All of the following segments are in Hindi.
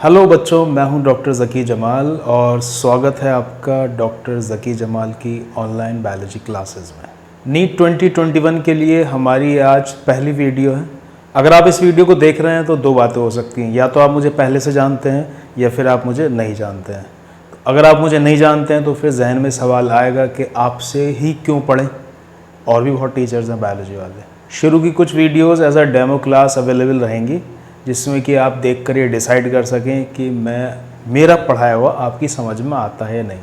हेलो बच्चों, मैं हूं डॉक्टर ज़की जमाल और स्वागत है आपका डॉक्टर ज़की जमाल की ऑनलाइन बायोलॉजी क्लासेस में। नीट 2021 के लिए हमारी आज पहली वीडियो है। अगर आप इस वीडियो को देख रहे हैं तो दो बातें हो सकती हैं, या तो आप मुझे पहले से जानते हैं या फिर आप मुझे नहीं जानते हैं। अगर आप मुझे नहीं जानते हैं तो फिर जहन में सवाल आएगा कि आपसे ही क्यों पढ़ें, और भी बहुत टीचर्स हैं बायोलॉजी वाले। शुरू की कुछ videos as a demo class available रहेंगी, जिसमें कि आप देखकर ये डिसाइड कर सकें कि मेरा पढ़ाया हुआ आपकी समझ में आता है या नहीं।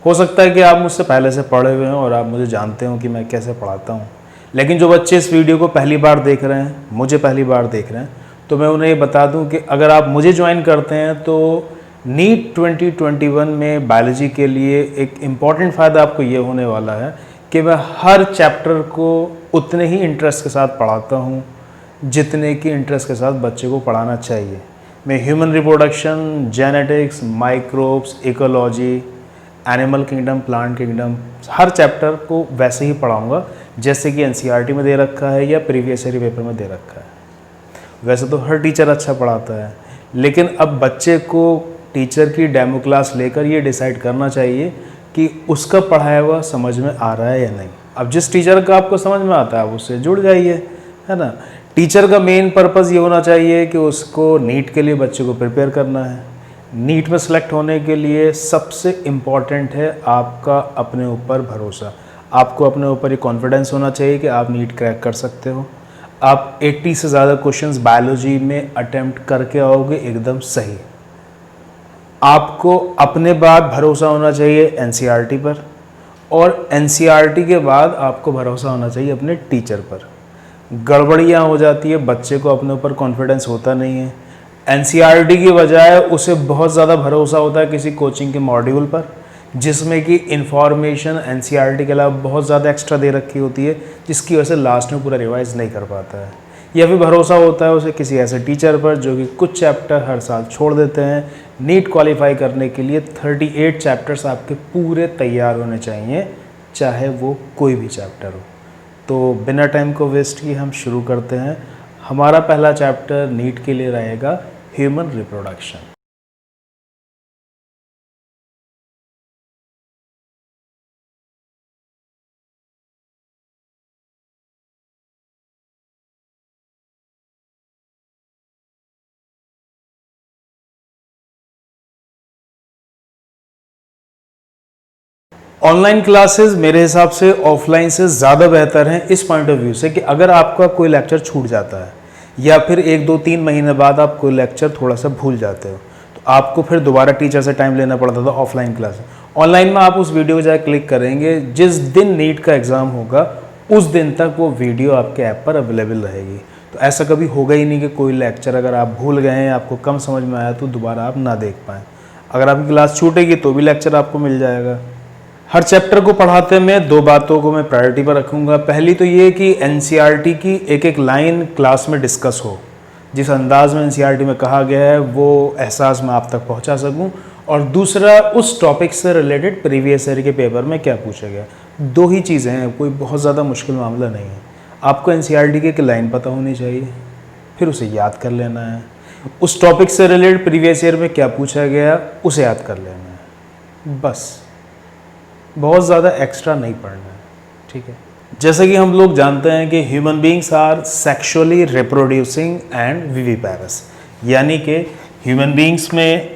हो सकता है कि आप मुझसे पहले से पढ़े हुए हैं और आप मुझे जानते हो कि मैं कैसे पढ़ाता हूँ, लेकिन जो बच्चे इस वीडियो को पहली बार देख रहे हैं, मुझे पहली बार देख रहे हैं, तो मैं उन्हें ये बता दूं कि अगर आप मुझे ज्वाइन करते हैं तो नीट 2021 में बायोलॉजी के लिए एक इम्पॉर्टेंट फ़ायदा आपको ये होने वाला है कि मैं हर चैप्टर को उतने ही इंटरेस्ट के साथ पढ़ाता हूँ जितने की इंटरेस्ट के साथ बच्चे को पढ़ाना चाहिए। मैं human reproduction, genetics, microbes, ecology, animal kingdom, plant kingdom, हर चैप्टर को वैसे ही पढ़ाऊँगा जैसे कि एनसीईआरटी में दे रखा है या प्रीवियस ईयर पेपर में दे रखा है। वैसे तो हर टीचर अच्छा पढ़ाता है, लेकिन अब बच्चे को टीचर की डेमो क्लास लेकर ये डिसाइड करना चाहिए कि उसका पढ़ाया हुआ समझ में आ रहा है या नहीं। अब जिस टीचर का आपको समझ में आता है आप उससे जुड़ जाइए, है ना। टीचर का मेन पर्पज़ ये होना चाहिए कि उसको नीट के लिए बच्चे को प्रिपेयर करना है। नीट में सेलेक्ट होने के लिए सबसे इम्पॉर्टेंट है आपका अपने ऊपर भरोसा। आपको अपने ऊपर ये कॉन्फिडेंस होना चाहिए कि आप नीट क्रैक कर सकते हो। आप 80 से ज़्यादा क्वेश्चंस बायोलॉजी में अटेम्प्ट करके आओगे एकदम सही। आपको अपने बाद भरोसा होना चाहिए एनसीईआरटी पर, और एनसीईआरटी के बाद आपको भरोसा होना चाहिए अपने टीचर पर। गड़बड़ियाँ हो जाती है, बच्चे को अपने ऊपर कॉन्फिडेंस होता नहीं है। एनसीईआरटी की बजाय उसे बहुत ज़्यादा भरोसा होता है किसी कोचिंग के मॉड्यूल पर, जिसमें कि इन्फॉर्मेशन एनसीईआरटी के अलावा बहुत ज़्यादा एक्स्ट्रा दे रखी होती है, जिसकी वजह से लास्ट में पूरा रिवाइज नहीं कर पाता है। या फिर भरोसा होता है उसे किसी ऐसे टीचर पर जो कि कुछ चैप्टर हर साल छोड़ देते हैं। नीट क्वालिफाई करने के लिए 38 चैप्टर्स आपके पूरे तैयार होने चाहिए, चाहे वो कोई भी चैप्टर हो। तो बिना टाइम को वेस्ट किए हम शुरू करते हैं। हमारा पहला चैप्टर नीट के लिए रहेगा ह्यूमन रिप्रोडक्शन। ऑनलाइन क्लासेस मेरे हिसाब से ऑफलाइन से ज़्यादा बेहतर हैं इस पॉइंट ऑफ व्यू से कि अगर आपका कोई लेक्चर छूट जाता है या फिर 1-2-3 महीने बाद आप कोई लेक्चर थोड़ा सा भूल जाते हो, तो आपको फिर दोबारा टीचर से टाइम लेना पड़ता था ऑफलाइन क्लास। ऑनलाइन में आप उस वीडियो को जाकर क्लिक करेंगे, जिस दिन नीट का एग्ज़ाम होगा उस दिन तक वो वीडियो आपके ऐप पर अवेलेबल रहेगी। तो ऐसा कभी होगा ही नहीं कि कोई लेक्चर अगर आप भूल गए हैं, आपको कम समझ में आया तो दोबारा आप ना देख पाएँ। अगर आपकी क्लास छूटेगी तो भी लेक्चर आपको मिल जाएगा। हर चैप्टर को पढ़ाते में दो बातों को मैं प्रायोरिटी पर रखूंगा। पहली तो ये कि एनसीईआरटी की एक एक लाइन क्लास में डिस्कस हो, जिस अंदाज में एनसीईआरटी में कहा गया है वो एहसास मैं आप तक पहुंचा सकूं। और दूसरा, उस टॉपिक से रिलेटेड प्रीवियस ईयर के पेपर में क्या पूछा गया। दो ही चीज़ें हैं, कोई बहुत ज़्यादा मुश्किल मामला नहीं है। आपको एनसीईआरटी की एक लाइन पता होनी चाहिए, फिर उसे याद कर लेना है। उस टॉपिक से रिलेटेड प्रीवियस ईयर में क्या पूछा गया उसे याद कर लेना है, बस। बहुत ज़्यादा एक्स्ट्रा नहीं पढ़ना है, ठीक है। जैसे कि हम लोग जानते हैं कि human beings are sexually reproducing and viviparous, यानी कि ह्यूमन बींग्स में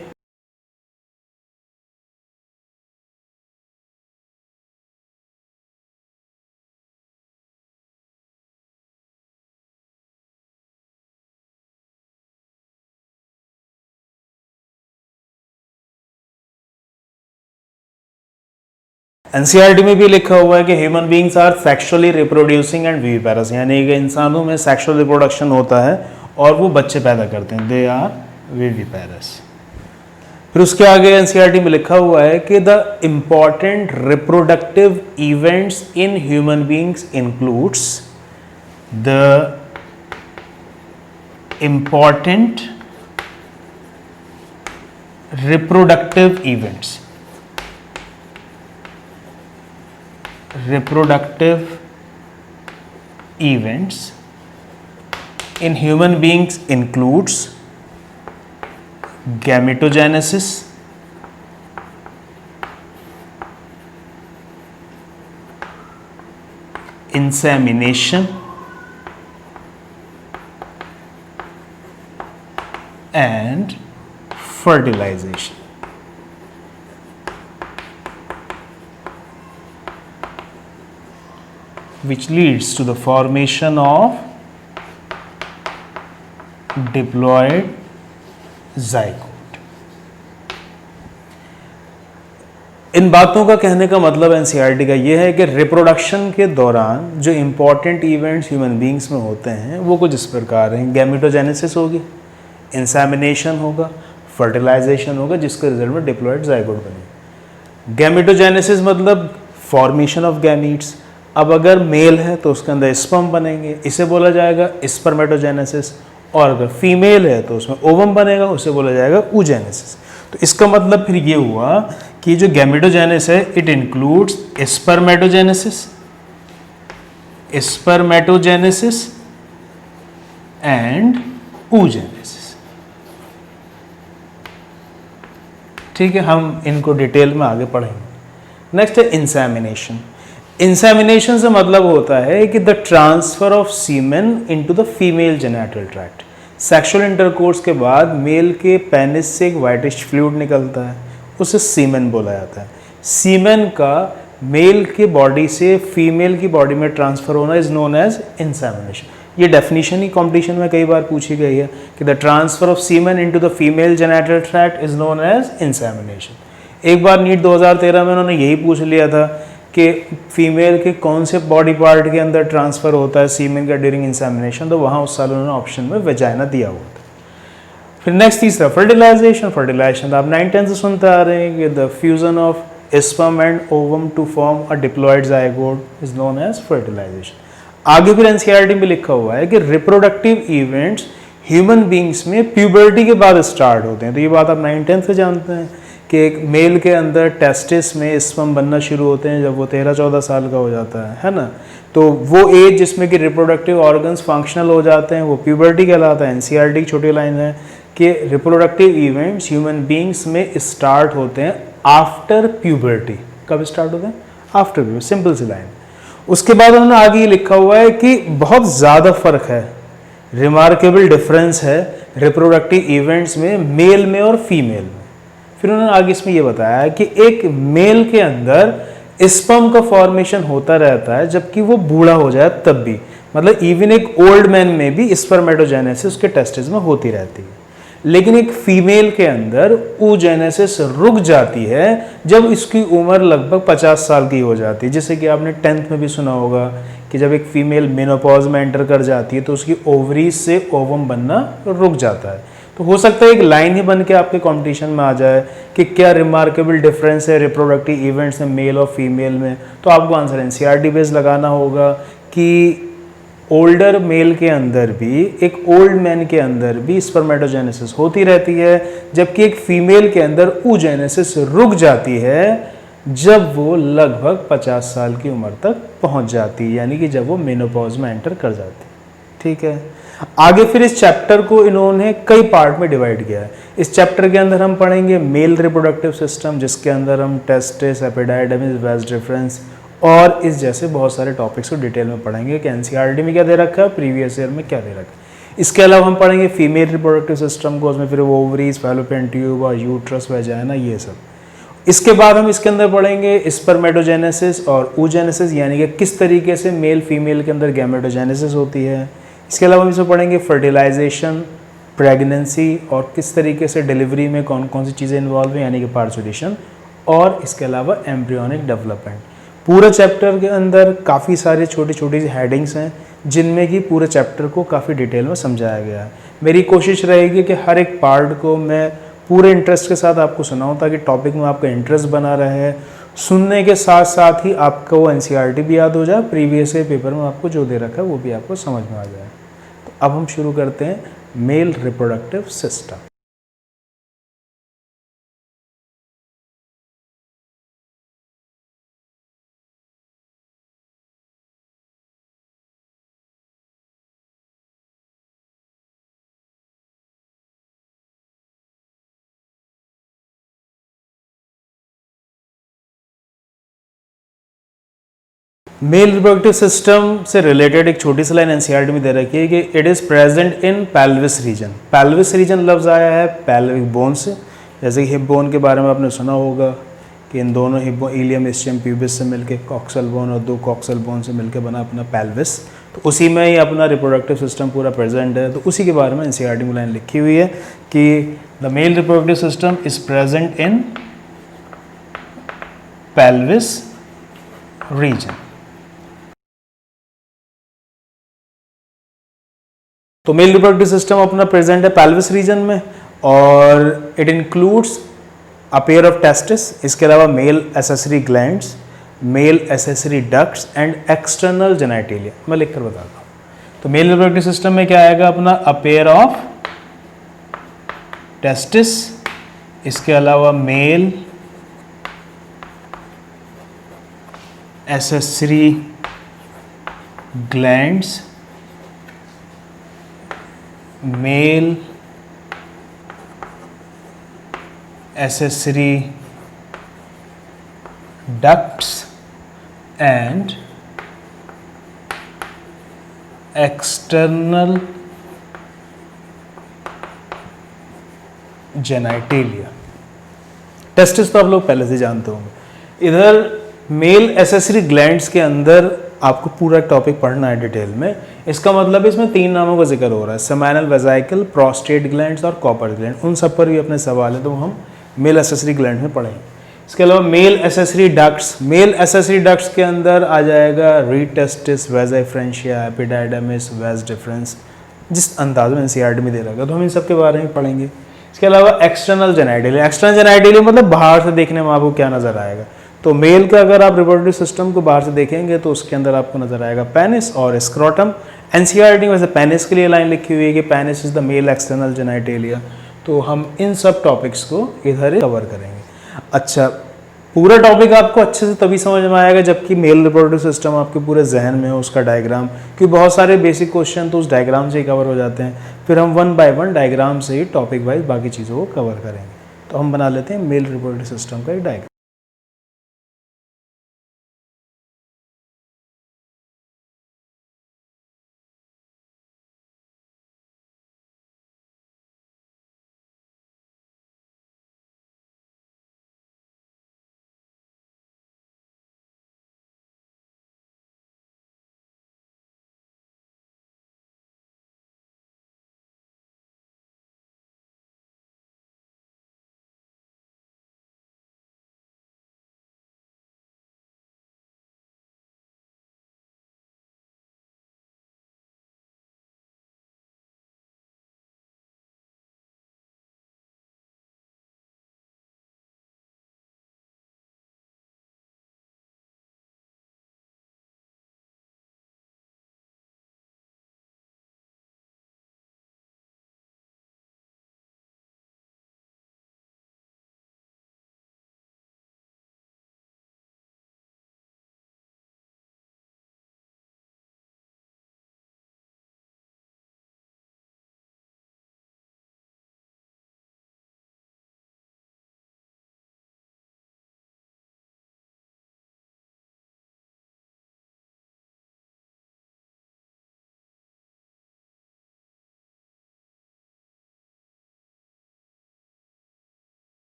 एनसीईआरटी में भी लिखा हुआ है कि human beings are sexually reproducing and viviparous, यानी कि इंसानों में सेक्सुअल रिप्रोडक्शन होता है और वो बच्चे पैदा करते हैं, दे आर विविपेरस। फिर उसके आगे एनसीईआरटी में लिखा हुआ है कि the important reproductive events in human beings includes the important reproductive events in human beings includes gametogenesis, insemination and fertilization. Which leads to the formation of diploid zygote. इन बातों का कहने का मतलब एनसीईआरटी का ये है कि रिप्रोडक्शन के दौरान जो इंपॉर्टेंट इवेंट्स ह्यूमन बींग्स में होते हैं वो कुछ इस प्रकार हैं। गैमेटोजेनेसिस होगी, इंसेमिनेशन होगा, फर्टिलाइजेशन होगा, जिसके रिजल्ट में डिप्लॉयड ज़ाइगोट बनेगा। गैमेटोजेनेसिस मतलब फॉर्मेशन ऑफ गैमीट्स। अब अगर मेल है तो उसके अंदर स्पर्म बनेंगे, इसे बोला जाएगा स्पर्मेटोजेनेसिस, और अगर फीमेल है तो उसमें ओवम बनेगा, उसे बोला जाएगा oogenesis। तो इसका मतलब फिर ये हुआ कि जो गैमेटोजेनेसिस है it includes spermatogenesis and oogenesis। ठीक है, हम इनको डिटेल में आगे पढ़ेंगे। नेक्स्ट है इंसेमिनेशन। इंसेमिनेशन से मतलब होता है कि the transfer of semen into the female genital tract. Sexual intercourse के बाद मेल के पेनिस से एक वाइटिश फ्लूइड निकलता है, उसे सीमेन बोला जाता है। सीमेन का मेल की बॉडी से फीमेल की बॉडी में ट्रांसफर होना इज नोन एज इंसेमिनेशन। ये डेफिनेशन ही कॉम्पिटिशन में कई बार पूछी गई है कि the transfer of semen into the female genital tract is known as insemination. एक बार नीट 2013 में उन्होंने यही पूछ लिया था कि फीमेल के कौन से बॉडी पार्ट के अंदर ट्रांसफर होता है सीमेन का ड्यूरिंग इंसेमिनेशन, तो वहाँ उस साल उन्होंने ऑप्शन में वेजाइना दिया हुआ था। फिर नेक्स्ट तीसरा फर्टिलाइजेशन। फर्टिलाइजेशन आप 9-10 से सुनते आ रहे हैं कि the fusion of sperm and ovum to form a diploid zygote is known as fertilisation. आगे फिर एनसीईआरटी में लिखा हुआ है कि रिप्रोडक्टिव इवेंट्स ह्यूमन बींग्स में प्यूबर्टी के बाद स्टार्ट होते हैं। तो ये बात आप 9-10 से जानते हैं कि एक मेल के अंदर टेस्टिस में स्पर्म बनना शुरू होते हैं जब वो 13-14 साल का हो जाता है ना। तो वो एज जिसमें कि रिप्रोडक्टिव ऑर्गन्स फंक्शनल हो जाते हैं वो प्यूबर्टी कहलाता है। एनसीईआरटी की छोटी लाइन है कि रिप्रोडक्टिव इवेंट्स ह्यूमन बींग्स में स्टार्ट होते हैं आफ्टर प्यूबर्टी। कब स्टार्ट होते हैं? आफ्टर प्यूबर्टी, सिंपल सी लाइन। उसके बाद उन्होंने आगे ये लिखा हुआ है कि बहुत ज़्यादा फर्क है, रिमार्केबल डिफरेंस है रिप्रोडक्टिव इवेंट्स में मेल में और फीमेल में। फिर उन्होंने आगे इसमें यह बताया कि एक मेल के अंदर स्पर्म का फॉर्मेशन होता रहता है जबकि वो बूढ़ा हो जाए तब भी, मतलब इवन एक ओल्ड मैन में भी स्पर्मेटोजेनेसिस उसके टेस्टिस में होती रहती है। लेकिन एक फीमेल के अंदर oogenesis रुक जाती है जब इसकी उम्र लगभग 50 साल की हो जाती है। जैसे कि आपने 10th में भी सुना होगा कि जब एक फीमेल मेनोपॉज में एंटर कर जाती है तो उसकी ओवरीज से ओवम बनना रुक जाता है। तो हो सकता है एक लाइन ही बन के आपके कंपटीशन में आ जाए कि क्या रिमार्केबल डिफरेंस है रिप्रोडक्टिव इवेंट्स में मेल और फीमेल में, तो आपको आंसर एनसीईआरटी बेस्ड लगाना होगा कि ओल्डर मेल के अंदर भी, एक ओल्ड मैन के अंदर भी स्पर्मेटोजेनेसिस होती रहती है जबकि एक फीमेल के अंदर oogenesis रुक जाती है जब वो लगभग 50 साल की उम्र तक पहुंच जाती है, यानी कि जब वो मेनोपॉज में एंटर कर जाती है। ठीक है, आगे फिर इस चैप्टर को इन्होंने कई पार्ट में डिवाइड किया है। इस चैप्टर के अंदर हम पढ़ेंगे मेल रिप्रोडक्टिव सिस्टम, जिसके अंदर हम टेस्टिस, एपिडाइडमिस, वास डिफरेंस और इस जैसे बहुत सारे टॉपिक्स को डिटेल में पढ़ेंगे कि एनसीईआरटी में क्या दे रखा है, प्रीवियस ईयर में क्या दे रखा है। इसके अलावा हम पढ़ेंगे फीमेल रिप्रोडक्टिव सिस्टम को, उसमें फिर ओवरीज, फैलोपियन ट्यूब और यूट्रस, वेजाइना, ये सब। इसके बाद हम इसके अंदर पढ़ेंगे स्पर्मेटोजेनेसिस और oogenesis, यानी कि किस तरीके से मेल फीमेल के अंदर गैमेटोजेनेसिस होती है। इसके अलावा हम इसमें पढ़ेंगे फर्टिलाइजेशन, प्रेगनेंसी और किस तरीके से डिलीवरी में कौन कौन सी चीज़ें इन्वॉल्व हैं, यानी कि पार्चुलेशन, और इसके अलावा एम्ब्रियोनिक डेवलपमेंट। पूरे चैप्टर के अंदर काफ़ी सारे छोटी छोटी हेडिंग्स हैं जिनमें कि पूरे चैप्टर को काफ़ी डिटेल में समझाया गया है। मेरी कोशिश रहेगी कि हर एक पार्ट को मैं पूरे इंटरेस्ट के साथ आपको सुनाऊं ताकि टॉपिक में आपका इंटरेस्ट बना रहे। सुनने के साथ साथ ही आपका वो एनसीईआरटी भी याद हो जाए, प्रीवियस ईयर पेपर में आपको जो दे रखा है वो भी आपको समझ में आ जाए। तो अब हम शुरू करते हैं mail reproductive system. Mail reproductive system से रिलेटेड एक छोटी सी लाइन एनसीईआरटी में दे रखी है कि it is present in pelvis region. Pelvis region लफ्ज़ आया है पेल्विक बोन से, जैसे कि हिप बोन के बारे में आपने सुना होगा कि इन दोनों hip bone ilium ischium pubis से मिलके कॉक्सल बोन और दो कॉक्सल बोन से मिलकर बना अपना पेल्विस, तो उसी में ही अपना रिप्रोडक्टिव सिस्टम पूरा प्रेजेंट है। तो उसी के बारे में एनसीईआरटी में लाइन लिखी हुई है कि the mail reproductive system is present in pelvis region. तो मेल रिप्रोडक्टिव सिस्टम अपना प्रेजेंट है पेल्विस रीजन में, और it includes a pair of testis, इसके अलावा male accessory glands, male accessory ducts and external genitalia. मैं लिखकर बताता हूँ। तो मेल रिप्रोडक्टिव सिस्टम में क्या आएगा अपना अ पेयर ऑफ टेस्टिस, इसके अलावा male accessory glands, male accessory ducts and external genitalia। Testis तो आप लोग पहले से जानते होंगे। इधर मेल एसेसरी ग्लैंड्स के अंदर आपको पूरा टॉपिक पढ़ना है डिटेल में। इसका मतलब इसमें 3 नामों का जिक्र हो रहा है, सेमाइनल वेजाइकल, प्रोस्टेट ग्लैंड्स और कॉपर ग्लैंड। उन सब पर भी अपने सवाल है तो हम मेल एसेसरी ग्लैंड में पढ़ेंगे। इसके अलावा male accessory ducts, male accessory ducts के अंदर आ जाएगा rete testis, vasa efferentia, epididymis, vas deferens, जिस अंदाज में एनसीईआरटी में दे रखा है, तो हम इन सब के बारे में पढ़ेंगे। इसके अलावा एक्सटर्नल जेनाइटेलिया, एक्सटर्नल जेनाइटेलिया मतलब बाहर से देखने में आपको क्या नजर आएगा। तो मेल का अगर आप रिप्रोडक्टिव सिस्टम को बाहर से देखेंगे तो उसके अंदर आपको नजर आएगा पेनिस और स्क्रोटम। एनसीईआरटी में से पेनिस के लिए लाइन लिखी हुई है कि penis is the male external genitalia. तो हम इन सब टॉपिक्स को इधर ही कवर करेंगे। अच्छा, पूरा टॉपिक आपको अच्छे से तभी समझ में आएगा जबकि मेल रिप्रोडक्टिव सिस्टम आपके पूरे जहन में हो, उसका डायग्राम, क्योंकि बहुत सारे बेसिक क्वेश्चन तो उस डायग्राम से ही कवर हो जाते हैं। फिर हम 1 बाय 1 डायग्राम से ही टॉपिक वाइज बाकी चीज़ों को कवर करेंगे। तो हम बना लेते हैं मेल रिप्रोडक्टिव सिस्टम का एक डायग्राम।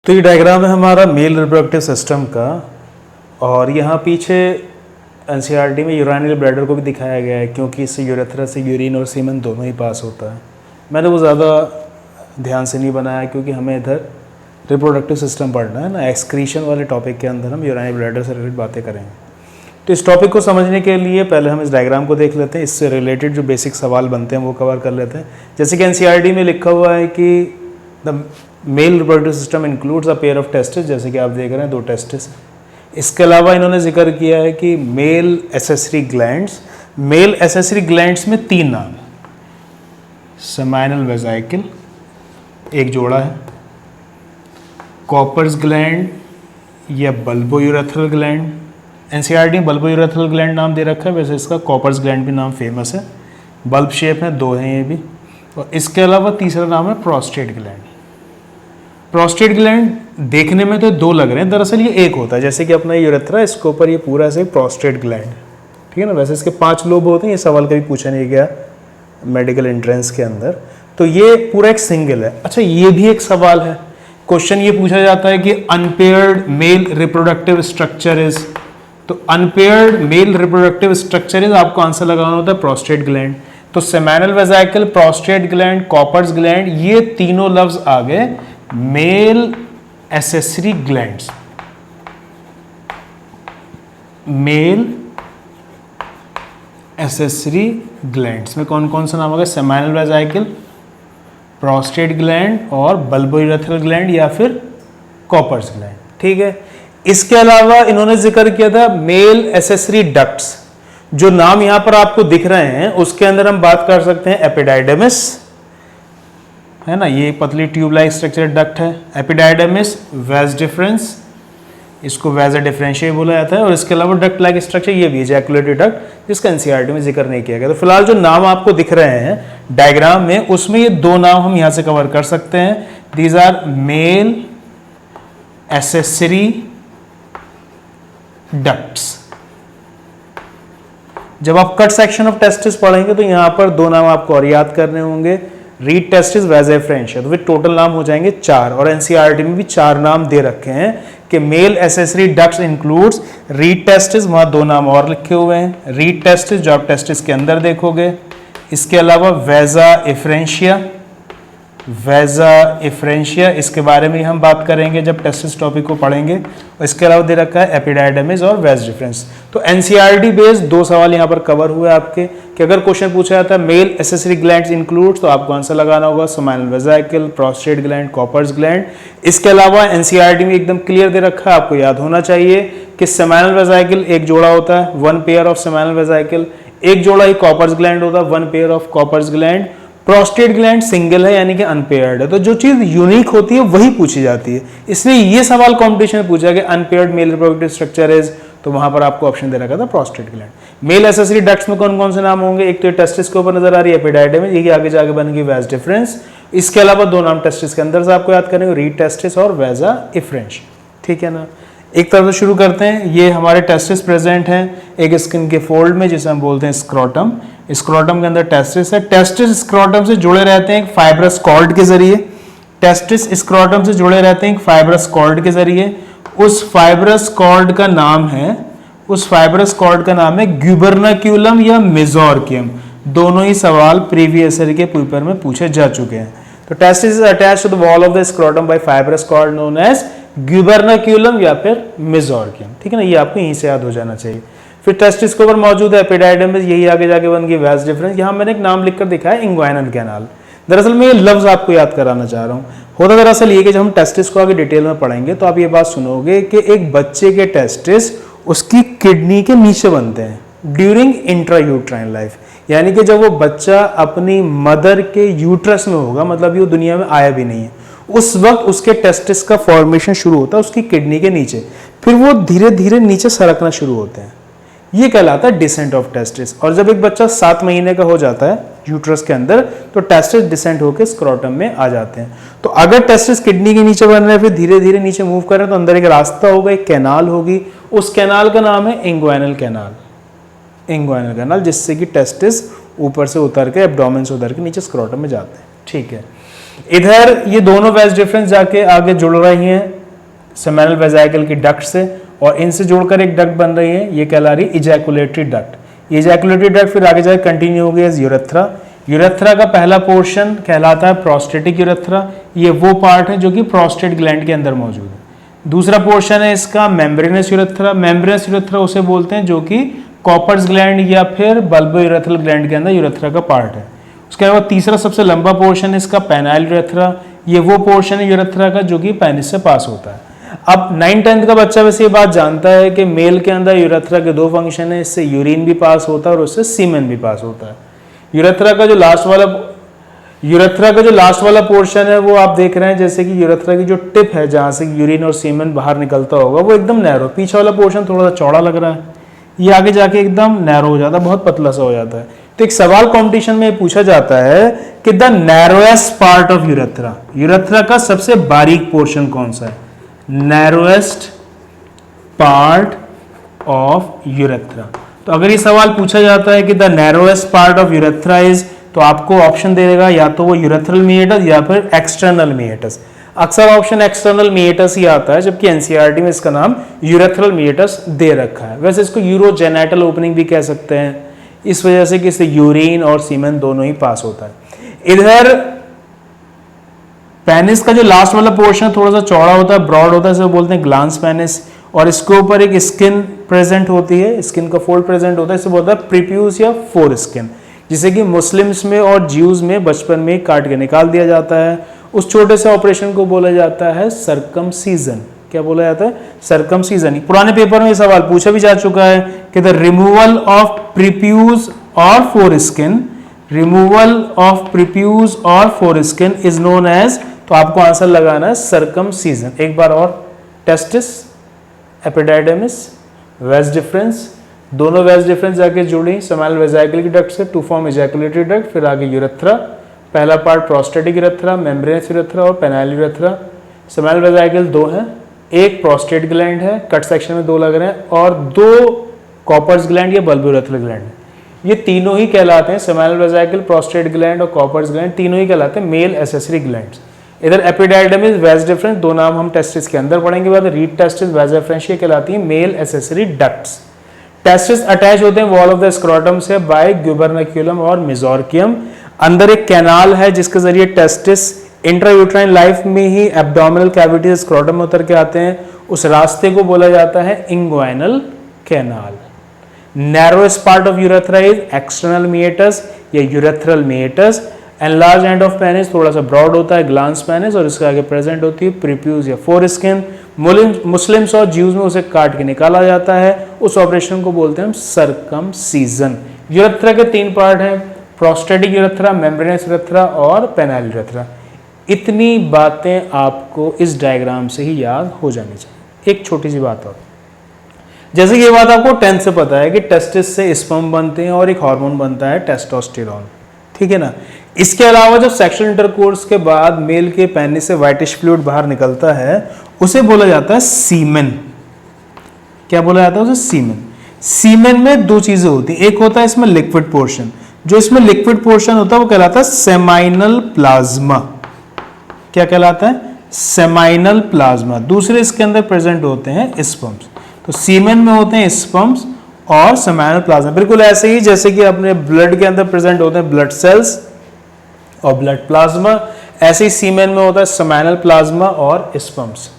तो ये डायग्राम है हमारा मेल रिप्रोडक्टिव सिस्टम का, और यहाँ पीछे एनसीईआरटी में यूराइनल ब्लैडर को भी दिखाया गया है, क्योंकि इससे यूरेथ्रा से यूरिन और सीमन दोनों ही पास होता है। मैंने वो ज़्यादा ध्यान से नहीं बनाया क्योंकि हमें इधर रिप्रोडक्टिव सिस्टम पढ़ना है ना, एक्सक्रीशन वाले टॉपिक के अंदर हम यूराइनल ब्लैडर से रिलेटेड बातें करेंगे। तो इस टॉपिक को समझने के लिए पहले हम इस डायग्राम को देख लेते हैं, इससे रिलेटेड जो बेसिक सवाल बनते हैं वो कवर कर लेते हैं। जैसे कि एनसीईआरटी में लिखा हुआ है कि the mail reproductive system includes a pair of testis, जैसे कि आप देख रहे हैं 2 टेस्टिस। इसके अलावा इन्होंने जिक्र किया है कि mail accessory glands, male accessory glands में 3 नाम, सेमाइनल वेजाइकल एक जोड़ा है, कॉपर्स ग्लैंड या बल्बोयूरेथ्रल ग्लैंड। एनसीईआरटी में बल्बोयूरेथ्रल ग्लैंड नाम दे रखा है, वैसे इसका कॉपर्स ग्लैंड भी नाम फेमस है। बल्ब शेप में 2 हैं ये भी। और इसके अलावा तीसरा नाम है प्रोस्टेट ग्लैंड। प्रोस्टेट ग्लैंड देखने में तो 2 लग रहे हैं, दरअसल ये एक होता है। जैसे कि अपना यूरेथ्रा, इसके ऊपर ये पूरा से प्रोस्टेट ग्लैंड, ठीक है ना। वैसे इसके 5 लोब होते हैं, ये सवाल कभी पूछा नहीं गया मेडिकल एंट्रेंस के अंदर, तो ये पूरा एक सिंगल है। अच्छा, ये भी एक सवाल है, क्वेश्चन ये पूछा जाता है कि unpaired male reproductive structure is, तो unpaired male reproductive structure is आपको आंसर लगाना होता है प्रोस्टेट ग्लैंड। तो seminal vesicle, prostate gland, Cowper's gland, ये तीनों लफ्ज आ गए male accessory glands. Male accessory glands में कौन कौन सा नाम होगा? सेमाइनल वेजाइकल, प्रोस्टेट ग्लैंड और बल्बोयूरेथ्रल ग्लैंड या फिर कॉपर्स ग्लैंड, ठीक है। इसके अलावा इन्होंने जिक्र किया था मेल एसेसरी डक्ट्स। जो नाम यहां पर आपको दिख रहे हैं उसके अंदर हम बात कर सकते हैं एपिडाइडमिस, है ना, ये पतली ट्यूब लाइक स्ट्रक्चर डक्ट है। एपिडाइडमिस, वेज डिफरेंस, इसको वेज डिफरेंशिया बोला जाता है। और इसके अलावा डक्ट लाइक स्ट्रक्चर ये भी इजैकुलेटरी डक्ट, जिसका एनसीईआरटी में जिक्र नहीं किया गया। तो फिलहाल जो नाम आपको दिख रहे हैं डायग्राम में, उसमें ये 2 नाम हम यहां से कवर कर सकते हैं। These are male accessory ducts. जब आप कट सेक्शन ऑफ टेस्टिस पढ़ेंगे तो यहां पर 2 नाम आपको और याद करने होंगे, रीड टेस्टिस, वेज डिफरेंशिया। तो फिर टोटल नाम हो जाएंगे 4, और एनसीईआरटी में भी 4 नाम दे रखे हैं कि mail accessory ducts includes read testis, वहां 2 नाम और लिखे हुए हैं। रीड टेस्टिस जो आप टेस्टिस के अंदर देखोगे, इसके अलावा वेजा इफ्रेंशिया, वेजा इफ्रेंशिया, इसके बारे में हम बात करेंगे जब टेस्टिस टॉपिक को पढ़ेंगे। और इसके अलावा दे रखा है एपिडाइडमिस और वेज डिफरेंस। तो एनसीईआरटी बेस्ड 2 सवाल यहाँ पर कवर हुए आपके, कि अगर क्वेश्चन पूछा जाता है मेल एसेसरी ग्लैंड्स इंक्लूड्स, तो आपको आंसर लगाना होगा seminal vesicle, prostate gland, Cowper's gland. इसके अलावा एनसीईआरटी में एकदम क्लियर दे रखा है, आपको याद होना चाहिए कि सेमाइनल वेजाइकल एक जोड़ा होता है, 1 पेयर ऑफ सेमाइनल वेजाइकल, एक जोड़ा ही कॉपर्स ग्लैंड होता है, 1 pair of Cowper's gland. Prostate gland single है यानी कि अनपेयर्ड है। तो जो चीज यूनिक होती है वही पूछी जाती है, इसलिए ये सवाल कंपटीशन में पूछा गया unpaired male reproductive structure is, तो वहां पर आपको ऑप्शन दे रखा था prostate gland. Mail accessory ducts में कौन कौन से नाम होंगे? एक तो टेस्टिस के ऊपर नजर आ रही है एपिडाइडमिस, ये आगे जाके बनेगी वेज डिफरेंस। इसके अलावा 2 नाम टेस्टिस के अंदर से आपको याद करेंगे, रीड टेस्टिस और वेजा इफ्रेंश, ठीक है ना। एक तरफ से शुरू करते हैं। ये हमारे टेस्टिस प्रेजेंट हैं एक स्किन के फोल्ड में, जिसे हम बोलते हैं स्क्रोटम। स्क्रोटम के अंदर टेस्टिस है। टेस्टिस स्क्रोटम से जुड़े रहते हैं एक फाइब्रस कॉर्ड के जरिए। टेस्टिस स्क्रोटम से जुड़े रहते हैं एक फाइब्रस कॉर्ड के जरिए। उस फाइब्रस कॉर्ड का नाम है, उस फाइब्रस कॉर्ड का नाम है ग्यूबर्नाक्यूलम या मेजोर्कियम। दोनों ही सवाल प्रीवियस ईयर के पेपर में पूछे जा चुके हैं। तो testis is attached to the wall of the scrotum by fibrous cord known as gubernaculum या फिर मेजोर्कियम, ठीक है ना। ये आपको यहीं से याद हो जाना चाहिए। फिर टेस्टिस के ऊपर मौजूद है एपिडाइडमिस, यही आगे जाके बन गई वेज डिफरेंस। यहाँ मैंने एक नाम लिखकर दिखाया इंग्वाइनल कैनाल। दरअसल मैं ये लफ्ज आपको याद कराना चाह रहा हूँ। होता दरअसल ये कि जब हम टेस्टिस को आगे डिटेल में पढ़ेंगे तो आप ये बात सुनोगे कि एक बच्चे के टेस्टिस उसकी किडनी के नीचे बनते हैं ड्यूरिंग इंट्रायूट्राइन लाइफ, यानी कि जब वो बच्चा अपनी मदर के यूट्रस में होगा, मतलब ये दुनिया में आया भी नहीं है, उस वक्त उसके टेस्टिस का फॉर्मेशन शुरू होता है उसकी किडनी के नीचे, फिर वो धीरे धीरे नीचे सरकना शुरू होते हैं। ये कहलाता है डिसेंट ऑफ टेस्टिस। और जब एक बच्चा 7 महीने का हो जाता है यूट्रस के अंदर, तो टेस्टिस डिसेंट होकर स्क्रोटम में आ जाते हैं। तो अगर टेस्टिस किडनी के नीचे बन रहे हैं, फिर धीरे धीरे नीचे मूव कर रहे हैं, तो अंदर एक रास्ता होगा, एक कैनाल होगी, उस कैनाल का नाम है इंग्वाइनल कैनाल। इंग्वाइनल कैनाल, जिससे कि टेस्टिस ऊपर से उतर के, एब्डोमेन से उतर के नीचे स्क्रोटम में जाते हैं, ठीक है। इधर ये दोनों वेज डिफरेंस जाके आगे जुड़ रही हैं सेमिनल वेजाइकल की डक्ट से, और इनसे जोड़कर एक डक्ट बन रही है, ये कहला रही इजैकुलेटरी डक्ट। इजैकुलेटरी डक्ट फिर आगे जाकर कंटिन्यू हो गया यूरेथ्रा। यूरेथ्रा का पहला पोर्शन कहलाता है प्रोस्टेटिक यूरेथ्रा, ये वो पार्ट है जो कि प्रोस्टेट ग्लैंड के अंदर मौजूद है। दूसरा पोर्शन है इसका मेम्ब्रेनस यूरेथ्रा। मेम्ब्रेनस यूरेथ्रा उसे बोलते हैं जो कि कॉपर्स ग्लैंड या फिर बल्बो यूरेथ्रल ग्लैंड के अंदर यूरेथ्रा का पार्ट है। उसके बाद तीसरा सबसे लंबा पोर्शन है इसका पेनाइल यूरेथ्रा, ये वो पोर्शन है यूरेथ्रा का जो कि पेनिस से पास होता है। अब 9-10 का बच्चा वैसे ये बात जानता है कि मेल के अंदर यूरेथ्रा के दो फंक्शन है, इससे यूरिन भी पास होता है और उससे सीमेन भी पास होता है। यूरेथ्रा का जो लास्ट वाला पोर्शन है वो आप देख रहे हैं, जैसे कि यूरेथ्रा की जो टिप है जहां से यूरिन और सीमेन बाहर निकलता होगा वो एकदम नैरो, पीछे वाला पोर्शन थोड़ा सा चौड़ा लग रहा है, ये आगे जाके एकदम नैरो हो जाता है, बहुत पतला सा हो जाता है। तो एक सवाल कंपटीशन में पूछा जाता है कि the narrowest part of urethra, urethra का सबसे बारीक पोर्शन कौन सा है? Narrowest part of urethra. तो अगर ये सवाल पूछा जाता है कि the narrowest part of urethra is, तो आपको ऑप्शन देगा या तो वो यूरेथ्रल मीएटस या फिर एक्सटर्नल मीएटस। अक्सर ऑप्शन एक्सटर्नल मीएटस ही आता है, जबकि एनसीईआरटी में इसका नाम यूरेथ्रल मीएटस दे रखा है। वैसे इसको यूरोजेनेटल ओपनिंग भी कह सकते हैं, इस वजह से कि इससे यूरिन और सीमेन दोनों ही पास होता है। इधर पेनिस का जो लास्ट वाला पोर्शन थोड़ा सा चौड़ा होता है, ब्रॉड होता है, इसे बोलते हैं ग्लांस पेनिस, और इसके ऊपर एक स्किन प्रेजेंट होती है, स्किन का फोल्ड प्रेजेंट होता है, इसे बोलता है प्रीप्यूस या फोर स्किन, जिसे कि मुस्लिम्स में और ज्यूज में बचपन में काट के निकाल दिया जाता है। उस छोटे से ऑपरेशन को बोला जाता है सर्कमसीजन। क्या बोला जाता है? सर्कमसीजन। पुराने पेपर में ये सवाल पूछा भी जा चुका है कि द रिमूवल ऑफ प्रीप्यूस और foreskin, removal of prepuce और foreskin is known as, तो आपको आंसर लगाना है सर्कमसीजन। एक बार और, टेस्टिस, एपिडाइडमिस, वेज डिफरेंस, दोनों वेज डिफरेंस जाके जुड़ी सेमिनल वेजाइकल की डक्ट से टू फॉर्म इजैकुलेटरी डक्ट, फिर आगे यूरेथ्रा, पहला part prostatic urethra, membranes urethra और पेनाइल यूरेथ्रा। सेमिनल वेजाइकल दो हैं, एक प्रोस्टेट ग्लैंड है, कट सेक्शन में दो लग रहे हैं, और दो कॉपर्स ग्लैंड या बल्बो यूरेथ्रल ग्लैंड है। ये तीनों ही कहलाते हैं, सेमिनल वेजाइकल, प्रोस्टेट ग्लैंड और कॉपर्स ग्लैंड, तीनों ही कहलाते हैं मेल एसेसरी ग्लैंड्स। इधर एपिडाइडमिस, वेज डिफरेंस, दो नाम हम टेस्टिस के अंदर पढ़ेंगे, बाद रीड टेस्टिस, वेज डिफरेंस, ये कहलाती है mail accessory ducts. Testis attach होते हैं वॉल ऑफ द स्क्रोटम से बाय ग्यूबरनक्यूलम और मेसोर्कियम। अंदर एक कैनाल है जिसके जरिए टेस्टिस इंट्रायूट्राइन लाइफ में ही एब्डोमिनल कैविटी से स्क्रोटम में उतर के आते हैं, उस रास्ते को बोला जाता है inguinal canal. Narrowest part of urethra is external meatus या urethral meatus. Enlarge end of penis थोड़ा सा ब्रॉड होता है, ग्लांस पेनिस, और इसके आगे प्रेजेंट होती है प्रीप्यूस या फोर स्किन। मुस्लिम्स और ज्यूज में उसे काट के निकाला जाता है, उस ऑपरेशन को बोलते हैं हम सर्कमसीजन। यूरेथ्रा के तीन पार्ट हैं, प्रोस्टेटिक यूरेथ्रा, मेम्ब्रेनस यूरेथ्रा और पेनाइल यूरेथ्रा। इतनी बातें आपको इस डायग्राम से ही याद हो जानी चाहिए। एक छोटी सी बात और, जैसे कि ये बात आपको 10th से पता है कि टेस्टिस से स्पर्म बनते हैं और एक हार्मोन बनता है टेस्टोस्टेरोन, ठीक है ना। इसके अलावा जब सेक्सुअल इंटरकोर्स के बाद मेल के पेनिस से व्हाइटिश फ्लूइड बाहर निकलता है, उसे बोला जाता है सीमेन। क्या बोला जाता है उसे? सीमेन। सीमेन में दो चीजें होती हैं, एक होता है इसमें लिक्विड पोर्शन, जो इसमें लिक्विड पोर्शन होता है वो कहलाता है सेमाइनल प्लाज्मा। क्या कहलाता है? Seminal plasma. दूसरे इसके अंदर प्रेजेंट होते हैं स्पर्म्स। तो सीमेन में होते हैं स्पर्म्स और सेमाइनल प्लाज्मा, बिल्कुल ऐसे ही जैसे कि अपने ब्लड के अंदर प्रेजेंट होते हैं ब्लड सेल्स और ब्लड प्लाज्मा, ऐसे ही सीमेन में होता है सेमाइनल प्लाज्मा और स्पर्म्स।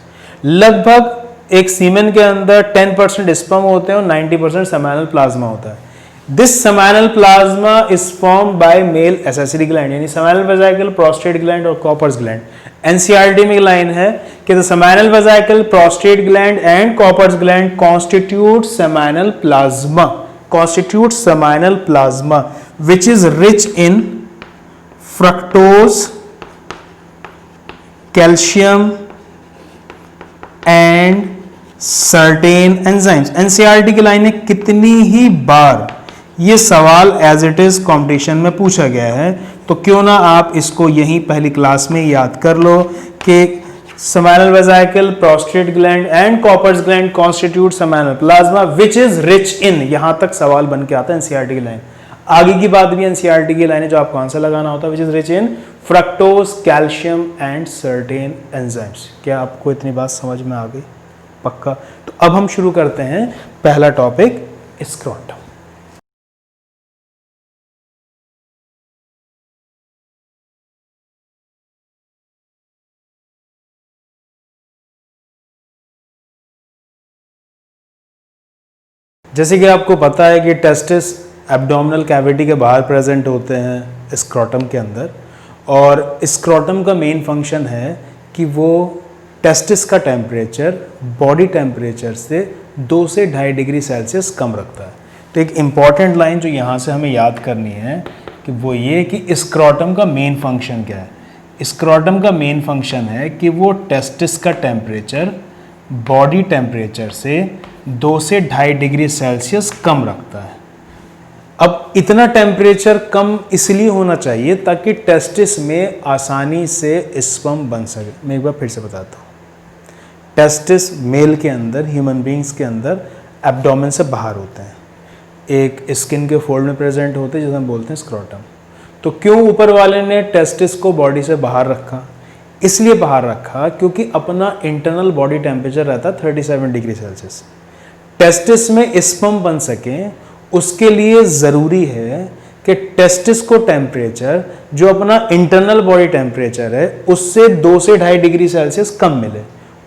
लगभग एक सीमेन के अंदर 10% स्पर्म होते हैं और 90% सेमाइनल प्लाज्मा होता है। This seminal plasma is formed by male accessory gland, यानी सेमाइनल वेजाइकल, प्रोस्टेट ग्लैंड और कॉपर्स ग्लैंड। एनसीईआरटी में लाइन है कि the seminal vesicle, prostate gland and Cowper's gland constitute seminal plasma, constitute seminal plasma which is rich in fructose, calcium and certain enzymes. NCERT की लाइन है कितनी ही बार ये सवाल एज इट इज कंपटीशन में पूछा गया है, तो क्यों ना आप इसको यहीं पहली क्लास में याद कर लो कि seminal vesicle, prostate gland and Cowper's gland constitute seminal plasma which is rich in. यहां तक सवाल बन के आता है एनसीईआरटी की लाइन। आगे की बात भी एनसीईआरटी की लाइन है जो आपको आंसर लगाना होता है, विच is rich in fructose, calcium and certain enzymes. क्या आपको इतनी बात समझ में आ गई? पक्का। तो अब हम शुरू करते हैं पहला टॉपिक, स्क्रोटम। जैसे कि आपको पता है कि टेस्टिस एब्डोमिनल कैविटी के बाहर प्रेजेंट होते हैं स्क्रोटम के अंदर, और स्क्रोटम का मेन फंक्शन है कि वो टेस्टिस का टेम्परेचर बॉडी टेम्परेचर से 2 से 2.5 डिग्री सेल्सियस कम रखता है। तो एक इम्पॉर्टेंट लाइन जो यहाँ से हमें याद करनी है कि वो ये कि स्क्रोटम का मेन फंक्शन क्या है। स्क्रोटम का मेन फंक्शन है कि वो टेस्टिस का टेम्परेचर बॉडी टेम्परेचर से 2 से 2.5 डिग्री सेल्सियस कम रखता है। अब इतना टेम्परेचर कम इसलिए होना चाहिए ताकि टेस्टिस में आसानी से स्पर्म बन सके। मैं एक बार फिर से बताता हूँ। टेस्टिस मेल के अंदर, ह्यूमन बींग्स के अंदर एब्डोमेन से बाहर होते हैं, एक स्किन के फोल्ड में प्रेजेंट होते हैं जिसे हम बोलते हैं स्क्रोटम। तो क्यों ऊपर वाले ने टेस्टिस को बॉडी से बाहर रखा? इसलिए बाहर रखा क्योंकि अपना इंटरनल बॉडी टेम्परेचर रहता है 37 डिग्री सेल्सियस। टेस्टिस में स्पर्म बन सके उसके लिए ज़रूरी है कि टेस्टिस को टेम्परेचर जो अपना इंटरनल बॉडी टेम्परेचर है उससे 2 से 2.5 डिग्री सेल्सियस कम मिले।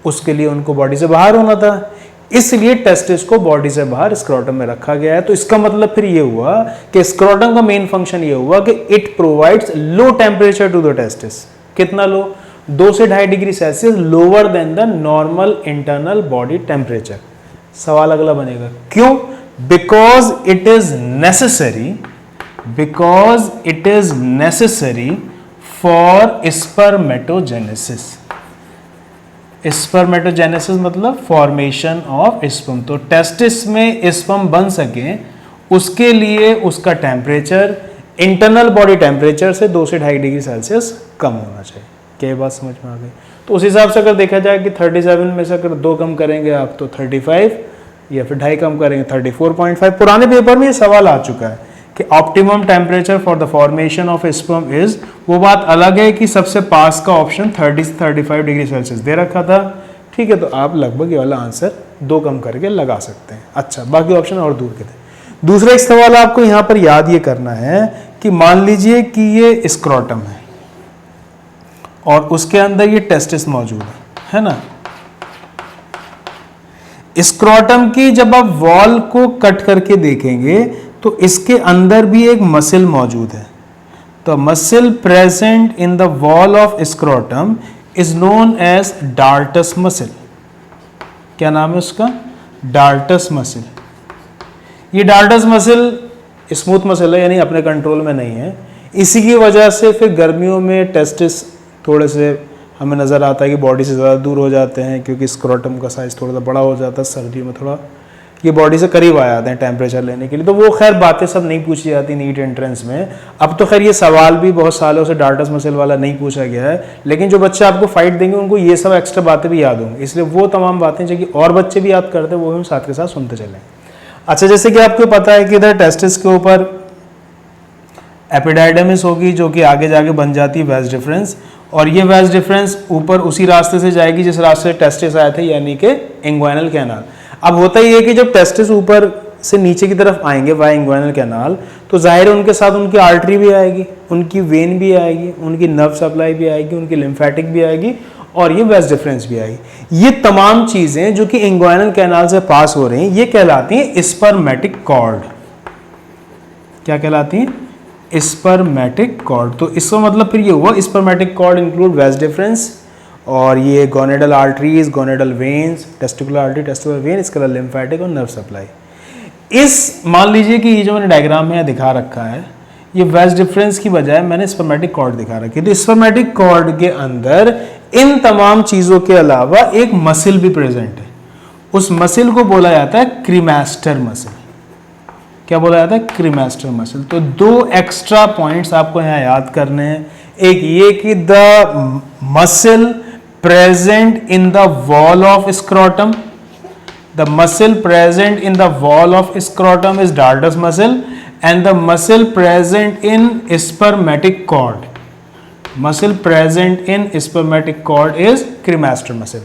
उसके लिए उनको बॉडी से बाहर होना था, इसलिए टेस्टिस को बॉडी से बाहर स्क्रोटम में रखा गया है। तो इसका मतलब फिर ये हुआ कि स्क्रोटम का मेन फंक्शन ये हुआ कि it provides low temperature to the testis. कितना लो? 2 से 2.5 degree Celsius lower than the normal internal body temperature. सवाल अगला बनेगा, क्यों? Because it is necessary for spermatogenesis. Spermatogenesis मतलब फॉर्मेशन ऑफ स्पर्म। तो टेस्टिस में स्पर्म बन सके उसके लिए उसका टेम्परेचर इंटरनल बॉडी टेम्परेचर से 2 से 2.5 डिग्री सेल्सियस कम होना चाहिए। क्या बात समझ में आ गई? तो उस हिसाब से अगर देखा जाए कि 37 में से अगर 2 कम करेंगे आप तो 35, या फिर 2.5 कम करेंगे 34.5। पुराने पेपर में ये सवाल आ चुका है कि optimum temperature for the formation of sperm is, वो बात अलग है कि सबसे पास का ऑप्शन 30 से 35 डिग्री सेल्सियस दे रखा था। ठीक है, तो आप लगभग ये वाला आंसर 2 कम करके लगा सकते हैं। अच्छा, बाकी ऑप्शन और दूर के थे। दूसरा एक सवाल आपको यहाँ पर याद ये करना है कि मान लीजिए कि ये स्क्रोटम है और उसके अंदर ये टेस्टिस मौजूद है ना। स्क्रोटम की जब आप वॉल को कट करके देखेंगे तो इसके अंदर भी एक मसल मौजूद है। तो muscle present in the wall of scrotum is known as dartos muscle. क्या नाम है उसका? Dartos muscle. ये डार्टस मसल स्मूथ मसल है, यानी अपने कंट्रोल में नहीं है। इसी की वजह से फिर गर्मियों में टेस्टिस थोड़े से हमें नज़र आता है कि बॉडी से ज़्यादा दूर हो जाते हैं, क्योंकि स्क्रोटम का साइज़ थोड़ा सा बड़ा हो जाता है। सर्दियों में थोड़ा ये बॉडी से करीब आ जाते हैं टेम्परेचर लेने के लिए। तो वो खैर बातें सब नहीं पूछी जाती नीट एंट्रेंस में। अब तो खैर ये सवाल भी बहुत सालों से डार्टस मसल वाला नहीं पूछा गया है, लेकिन जो बच्चे आपको फाइट देंगे उनको ये सब एक्स्ट्रा बातें भी याद होंगी। इसलिए वो तमाम बातें जो कि और बच्चे भी याद करते हैं वो हम साथ के साथ सुनते चलें। अच्छा, जैसे कि आपको पता है कि इधर टेस्टिस के ऊपर एपिडाइडमिस होगी जो कि आगे जाके बन जाती है वेज डिफरेंस, और ये वेज डिफरेंस ऊपर उसी रास्ते से जाएगी जिस रास्ते से टेस्टिस आए थे, यानी कि इंग्वाइनल कैनाल। अब होता ही है कि जब टेस्टिस ऊपर से नीचे की तरफ आएंगे वाया इंग्वाइनल कैनाल, तो जाहिर है उनके साथ उनकी आर्टरी भी आएगी, उनकी वेन भी आएगी, उनकी नर्व सप्लाई भी आएगी, उनकी लिम्फेटिक भी आएगी, और ये वेज डिफरेंस भी आएगी। ये तमाम चीज़ें जो कि इंग्वाइनल कैनाल से पास हो रही हैं ये कहलाती हैं स्पर्मेटिक कॉर्ड। क्या कहलाती हैं? Spermatic cord. तो इसका मतलब फिर ये हुआ spermatic cord include vas deferens, और ये gonadal arteries, gonadal veins, testicular artery, testicular vein, इसके अलावा लिम्फेटिक और नर्व सप्लाई। इस मान लीजिए कि ये जो मैंने डायग्राम में दिखा रखा है ये वेज डिफरेंस की बजाय मैंने स्पर्मेटिक कॉर्ड दिखा रखी है। तो स्पर्मेटिक कॉर्ड के अंदर इन तमाम चीज़ों के अलावा एक मसल भी प्रेजेंट है। उस मसल को बोला जाता है क्रीमास्टर मसल। क्या बोला जाता है? क्रीमास्टर मसल। तो 2 एक्स्ट्रा पॉइंट्स आपको यहाँ याद करने हैं। एक ये कि the muscle present in the wall of scrotum, the muscle present in the wall of scrotum is dartos muscle, and the muscle present in spermatic cord muscle present in spermatic cord is cremaster muscle.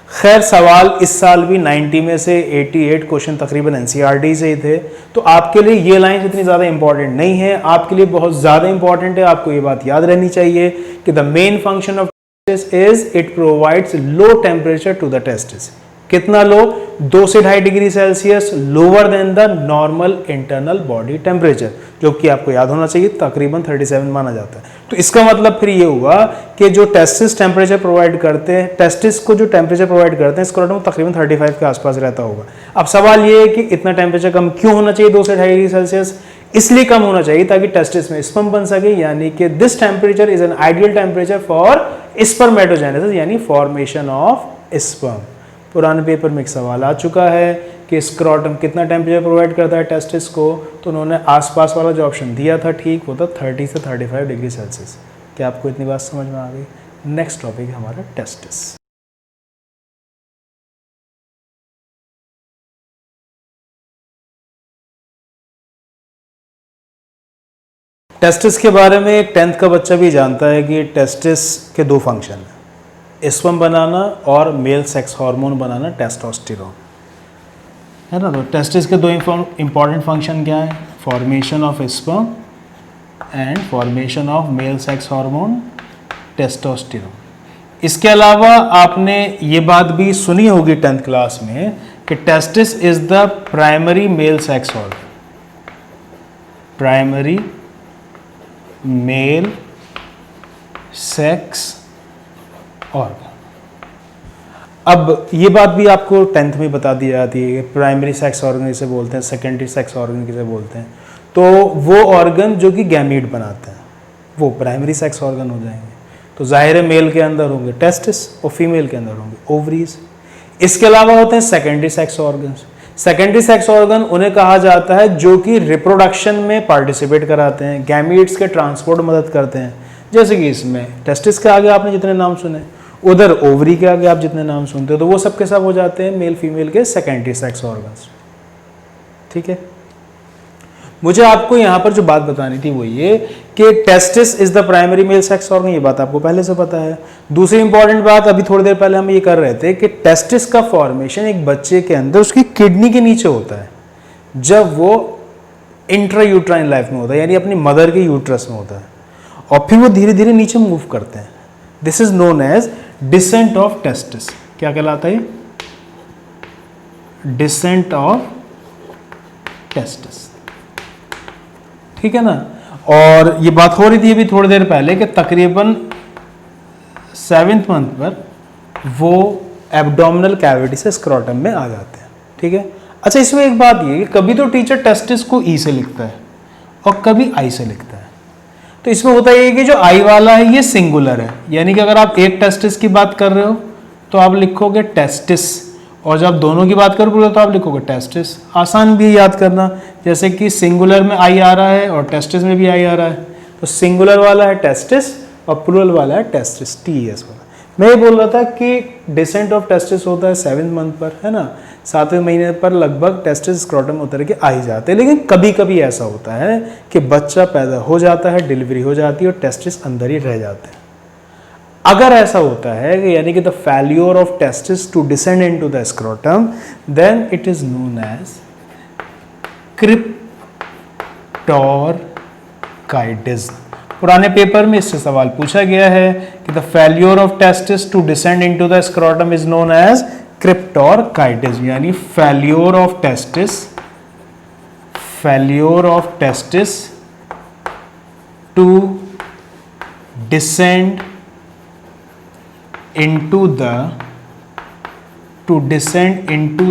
खैर सवाल इस साल भी 90 में से 88 क्वेश्चन तकरीबन एनसीईआरटी से ही थे, तो आपके लिए ये लाइन इतनी ज़्यादा इंपॉर्टेंट नहीं है, आपके लिए बहुत ज़्यादा इंपॉर्टेंट है। आपको ये बात याद रहनी चाहिए कि the main function of testis is it provides low temperature to the testis. कितना लो? 2 से 2.5 degree Celsius lower than the normal internal body temperature, जो कि आपको याद होना चाहिए तकरीबन 37 माना जाता है। तो इसका मतलब फिर ये हुआ कि जो टेस्टिस टेम्परेचर प्रोवाइड करते हैं, टेस्टिस को जो टेम्परेचर प्रोवाइड करते हैं स्क्रोटम तकरीबन 35 के आसपास रहता होगा। अब सवाल ये है कि इतना टेम्परेचर कम क्यों होना चाहिए 2 से 2.5 डिग्री सेल्सियस? इसलिए कम होना चाहिए ताकि टेस्टिस में स्पर्म बन सके, यानी कि this temperature is an ideal temperature for spermatogenesis यानी फॉर्मेशन ऑफ स्पर्म। पुराने पेपर में एक सवाल आ चुका है कि स्क्रोटम कितना टेम्परेचर प्रोवाइड करता है टेस्टिस को, तो उन्होंने आसपास वाला जो ऑप्शन दिया था ठीक वो था 30 से 35 डिग्री सेल्सियस। क्या आपको इतनी बात समझ में आ गई? नेक्स्ट टॉपिक है हमारा टेस्टिस। टेस्टिस के बारे में 10th का बच्चा भी जानता है कि टेस्टिस के 2 फंक्शन हैं, स्पर्म बनाना और मेल सेक्स हार्मोन बनाना टेस्टोस्टेरोन, है ना। तो टेस्टिस के 2 इंपॉर्टेंट फंक्शन क्या है? Formation of sperm and formation of male sex hormone testosterone. इसके अलावा आपने ये बात भी सुनी होगी 10th क्लास में कि testis is the primary male sex organ, primary male sex organ. अब ये बात भी आपको 10th में बता दी जाती है कि प्राइमरी सेक्स ऑर्गन किसे बोलते हैं, सेकेंडरी सेक्स ऑर्गन किसे बोलते हैं। तो वो ऑर्गन जो कि गैमीट बनाते हैं वो प्राइमरी सेक्स ऑर्गन हो जाएंगे। तो जाहिर है मेल के अंदर होंगे टेस्टिस और फीमेल के अंदर होंगे ओवरीज। इसके अलावा होते हैं secondary sex organs. Secondary sex organ उन्हें कहा जाता है जो कि रिप्रोडक्शन में पार्टिसिपेट कराते हैं, गैमीट्स के ट्रांसपोर्ट मदद करते हैं। जैसे कि इसमें टेस्टिस के आगे आपने जितने नाम सुने, उधर ओवरी के आगे आप जितने नाम सुनते हो, तो वो सबके सब हो जाते हैं मेल फीमेल के सेकेंडरी सेक्स ऑर्गन्स। ठीक है, मुझे आपको यहाँ पर जो बात बतानी थी वो ये कि testis is the primary male sex organ, ये बात आपको पहले से पता है। दूसरी इंपॉर्टेंट बात, अभी थोड़ी देर पहले हम ये कर रहे थे कि टेस्टिस का फॉर्मेशन एक बच्चे के अंदर उसकी किडनी के नीचे होता है जब वो इंट्रा यूट्राइन लाइफ में होता है, यानी अपनी मदर के यूट्रस में होता है, और फिर वो धीरे धीरे नीचे मूव करते हैं। This is known as descent of testis. क्या कहलाता है? Descent of testis. ठीक है ना। और ये बात हो रही थी अभी थोड़ी देर पहले कि तकरीबन 7th मंथ पर वो एब्डोमिनल कैविटी से स्क्रोटम में आ जाते हैं। ठीक है। अच्छा, इसमें एक बात ये कि कभी तो टीचर टेस्टिस को ई से लिखता है और कभी आई से लिखता है। तो इसमें होता है कि जो आई वाला है ये सिंगुलर है, यानी कि अगर आप एक टेस्टिस की बात कर रहे हो तो आप लिखोगे टेस्टिस, और जब दोनों की बात करोगे तो आप लिखोगे टेस्टिस। आसान भी याद करना, जैसे कि सिंगुलर में आई आ रहा है और टेस्टिस में भी आई आ रहा है, तो सिंगुलर वाला है टेस्टिस और प्लूरल वाला है टेस्टिस, टीएस वाला। मैं ये बोल रहा था कि डिसेंट ऑफ टेस्टिस होता है 7th मंथ पर, है ना। 7वें महीने पर लगभग टेस्टिस स्क्रोटम उतर के आ ही जाते हैं, लेकिन कभी कभी ऐसा होता है कि बच्चा पैदा हो जाता है, डिलीवरी हो जाती है और टेस्टिस अंदर ही रह जाते हैं। अगर ऐसा होता है कि यानी कि the failure of testis to descend into the scrotum, then it is known as cryptorchidism. पुराने पेपर में इससे सवाल पूछा गया है कि the failure of testis to descend into the scrotum is known as cryptorchidism, यानी failure of testis to descend into